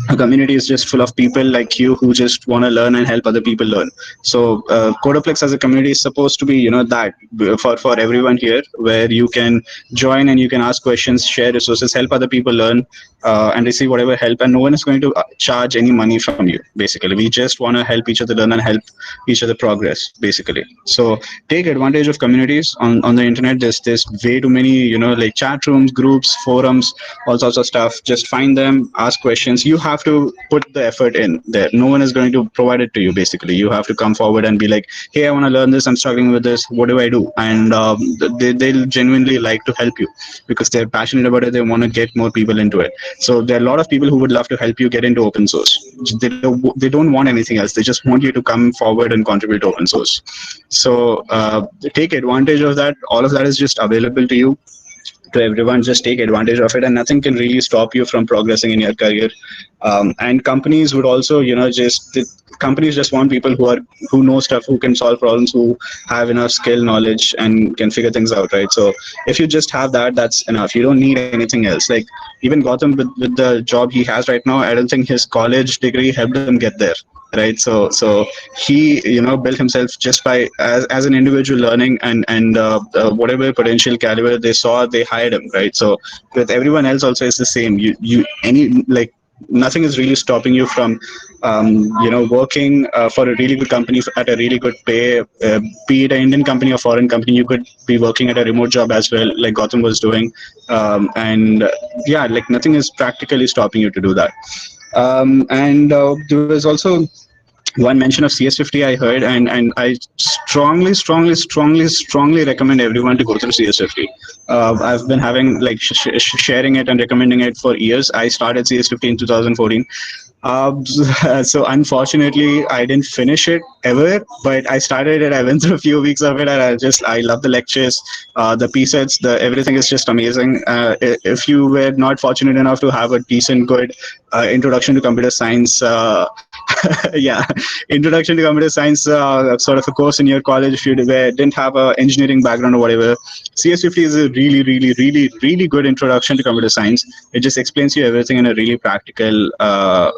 A community is just full of people like you who just want to learn and help other people learn. So Codaplex as a community is supposed to be, that for everyone here, where you can join and you can ask questions, share resources, help other people learn, and receive whatever help, and no one is going to charge any money from you. Basically, we just want to help each other learn and help each other progress, basically. So take advantage of communities on the internet. There's way too many, like chat rooms, groups, forums, all sorts of stuff. Just find them, ask questions. You have to put the effort in there. No one is going to provide it to you. Basically, you have to come forward and be like, hey, I want to learn this, I'm struggling with this, what do I do? And they'll genuinely like to help you because they're passionate about it. They want to get more people into it. So there are a lot of people who would love to help you get into open source. They don't want anything else. They just want you to come forward and contribute to open source. So take advantage of that. All of that is just available to you, to everyone. Just take advantage of it, and nothing can really stop you from progressing in your career. And companies would also, companies just want people who know stuff, who can solve problems, who have enough skill, knowledge, and can figure things out, right? So if you just have that, that's enough. You don't need anything else. Like even Gautam, with the job he has right now, I don't think his college degree helped him get there, right? So he built himself just by as an individual learning, and whatever potential caliber they saw, they hired him, right? So with everyone else also it's the same. You any like nothing is really stopping you from working for a really good company at a really good pay, be it an Indian company or foreign company. You could be working at a remote job as well, like Gautam was doing. And yeah, like nothing is practically stopping you to do that. And there was also one mention of CS50 I heard, and I strongly recommend everyone to go through CS50. I've been having like sharing it and recommending it for years. I started CS50 in 2014. So unfortunately, I didn't finish it ever, but I started it. I went through a few weeks of it, and I love the lectures, the P-sets, everything is just amazing. If you were not fortunate enough to have a decent, good introduction to computer science, yeah, introduction to computer science, sort of a course in your college, if you didn't have a engineering background or whatever, CS50 is a really good introduction to computer science. It just explains you everything in a really practical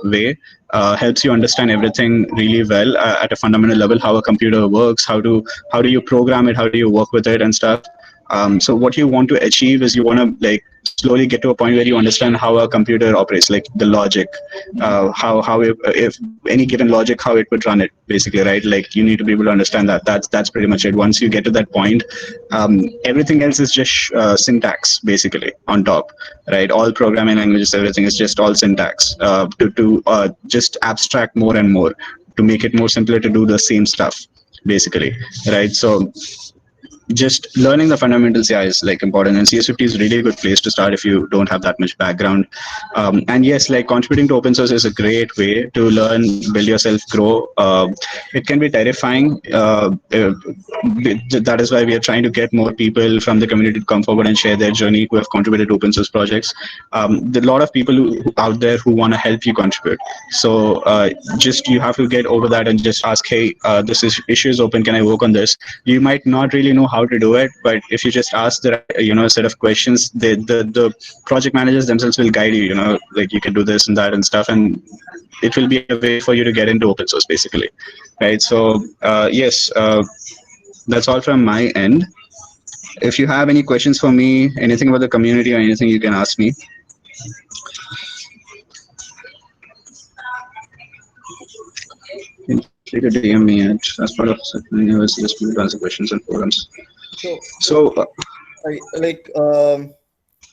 way, helps you understand everything really well at a fundamental level, how a computer works, how do you program it, how do you work with it and stuff. So what you want to achieve is you want to like slowly get to a point where you understand how a computer operates, like the logic, how if any given logic, how it would run it, basically, right? Like you need to be able to understand that. That's pretty much it. Once you get to that point, everything else is just syntax, basically, on top, right? All programming languages, everything is just all syntax to just abstract more and more to make it more simpler to do the same stuff, basically, right? So just learning the fundamentals, yeah, is like important, and CS50 is really a good place to start if you don't have that much background. And yes, like contributing to open source is a great way to learn, build yourself, grow. It can be terrifying. That is why we are trying to get more people from the community to come forward and share their journey who have contributed to open source projects. There are a lot of people out there who want to help you contribute. So just you have to get over that and just ask, hey, this issue is open, can I work on this? You might not really know how to do it, but if you just ask the set of questions, the project managers themselves will guide you, like you can do this and that and stuff, and it will be a way for you to get into open source, basically, right? So yes, that's all from my end. If you have any questions for me, anything about the community or anything, you can ask me. You can DM me as part of university to answer questions and forums. So So I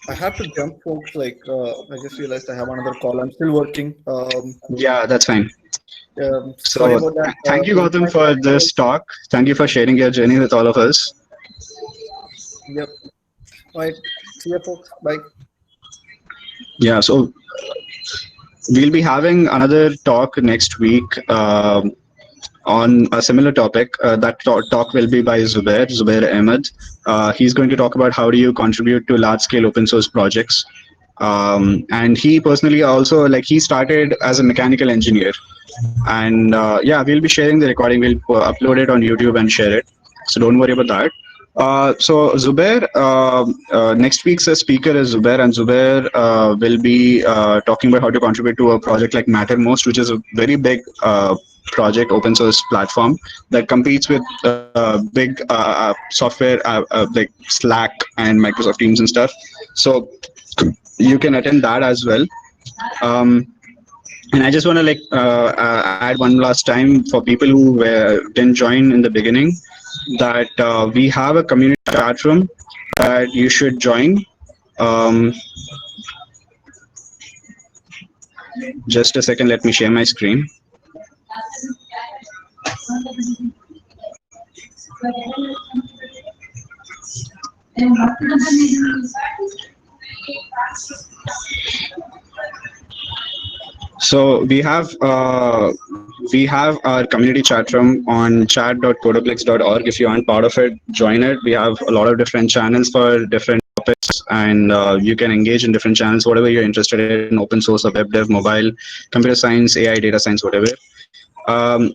I have to jump, folks. I just realized I have another call. I'm still working. yeah, that's fine. Sorry So about that. thank you, It was Gautam, nice for talking to you. this talk. Thank you for sharing your journey with all of us. Yep. All right. See you, folks. Bye. Yeah, so we'll be having another talk next week on a similar topic. That talk will be by Zubair Ahmed. He's going to talk about how do you contribute to large-scale open source projects. And he personally also, like, he started as a mechanical engineer. And yeah, we'll be sharing the recording. We'll upload it on YouTube and share it. So don't worry about that. So Zubair, next week's speaker is Zubair, and Zubair will be talking about how to contribute to a project like Mattermost, which is a very big project, open source platform that competes with big software like Slack and Microsoft Teams and stuff. So you can attend that as well. And I just want to add one last time for people who didn't join in the beginning that we have a community chat room that you should join. Um, just a second, let me share my screen. So we have our community chat room on chat.codaplex.org. If you aren't part of it, join it. We have a lot of different channels for different topics, and you can engage in different channels, whatever you're interested in, open source or web dev, mobile, computer science, AI, data science, whatever.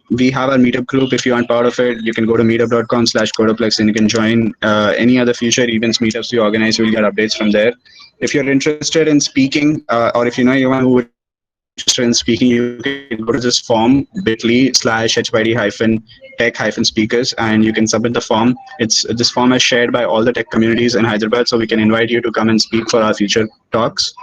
We have our meetup group. If you aren't part of it, you can go to meetup.com/codaplex and you can join any other future events, meetups we organize. You'll get updates from there. If you're interested in speaking, or if you know anyone who would interested in speaking, you can go to this form, bit.ly/hyd-tech-speakers, and you can submit the form. This form is shared by all the tech communities in Hyderabad, so we can invite you to come and speak for our future talks.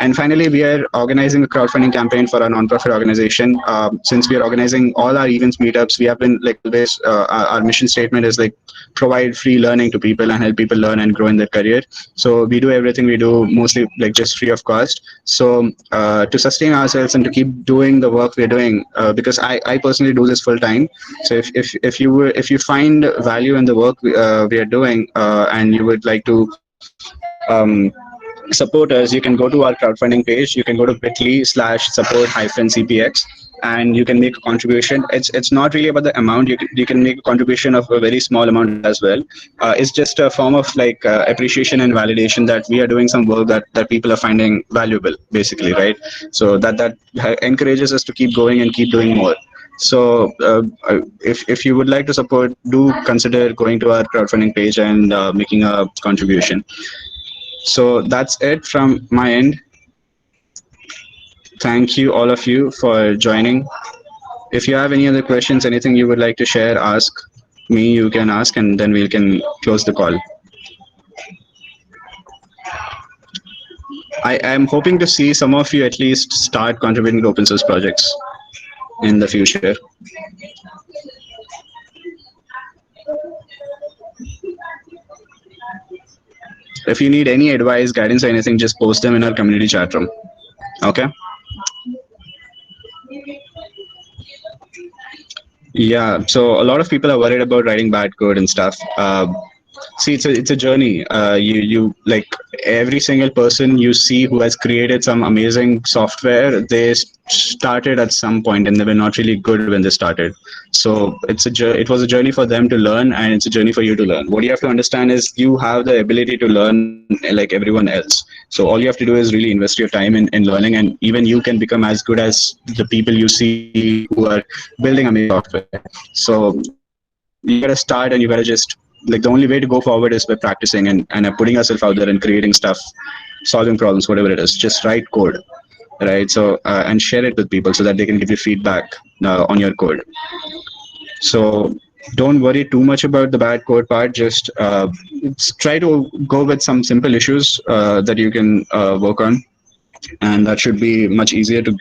And finally, we are organizing a crowdfunding campaign for our nonprofit organization. Since we are organizing all our events, meetups, we have been like always, our mission statement is like provide free learning to people and help people learn and grow in their career. So we do everything we do mostly like just free of cost. So to sustain ourselves and to keep doing the work we're doing, because I personally do this full time. So if you find value in the work we are doing, and you would like to support us, you can go to our crowdfunding page. You can go to bit.ly/support-cpx, and you can make a contribution. It's not really about the amount. You can make a contribution of a very small amount as well. It's just a form of like appreciation and validation that we are doing some work that people are finding valuable, basically, right? So that encourages us to keep going and keep doing more. So if you would like to support, do consider going to our crowdfunding page and making a contribution. So that's it from my end. Thank you, all of you, for joining. If you have any other questions, anything you would like to share, ask me, you can ask, and then we can close the call. I am hoping to see some of you at least start contributing to open source projects in the future. If you need any advice, guidance, or anything, just post them in our community chat room. Okay. Yeah. So a lot of people are worried about writing bad code and stuff. See, it's a journey. You like every single person you see who has created some amazing software. They started at some point and they were not really good when they started. So it was a journey for them to learn, and it's a journey for you to learn. What you have to understand is you have the ability to learn like everyone else. So all you have to do is really invest your time in learning, and even you can become as good as the people you see who are building amazing software. So you gotta start, and you gotta just like the only way to go forward is by practicing and putting yourself out there and creating stuff, solving problems, whatever it is. Just write code, right? So and share it with people so that they can give you feedback on your code. So don't worry too much about the bad code part. Just try to go with some simple issues that you can work on, and that should be much easier to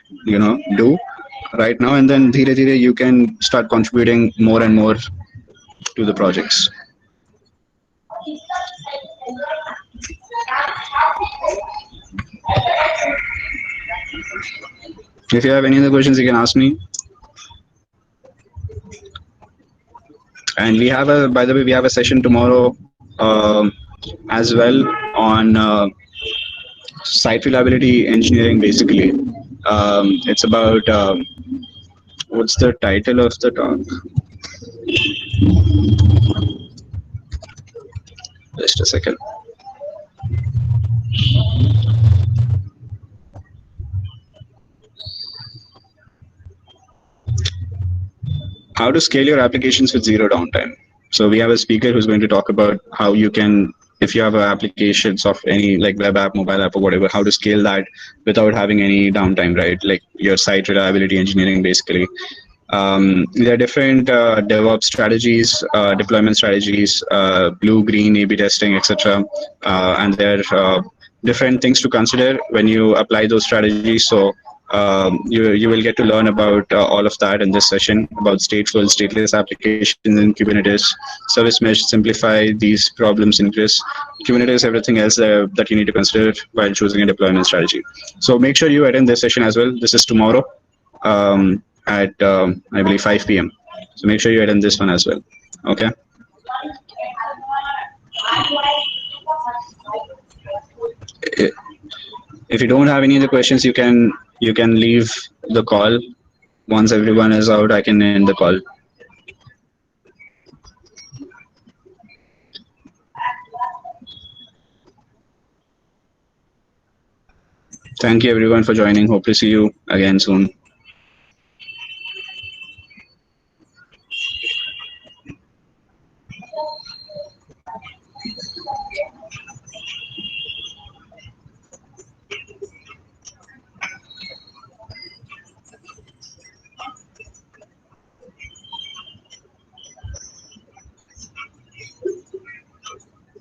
do right now. And then dhire dhire you can start contributing more and more to the projects. If you have any other questions, you can ask me. And we have a, by the way, we have a session tomorrow as well on site reliability engineering. Basically, it's about what's the title of the talk? Just a second. How to scale your applications with zero downtime. So we have a speaker who's going to talk about how you can, if you have applications of any like web app, mobile app, or whatever, how to scale that without having any downtime, right? Like your site reliability engineering, basically. There are different DevOps strategies, deployment strategies, blue, green, A/B testing, etc. And there are different things to consider when you apply those strategies. So you will get to learn about all of that in this session about stateful, stateless applications in Kubernetes, service mesh, simplify these problems in Chris, Kubernetes, everything else that you need to consider while choosing a deployment strategy. So make sure you attend this session as well. This is tomorrow at I believe 5 p.m. So make sure you attend this one as well. Okay. If you don't have any other questions, you can leave the call. Once everyone is out, I can end the call. Thank you everyone for joining. Hope to see you again soon.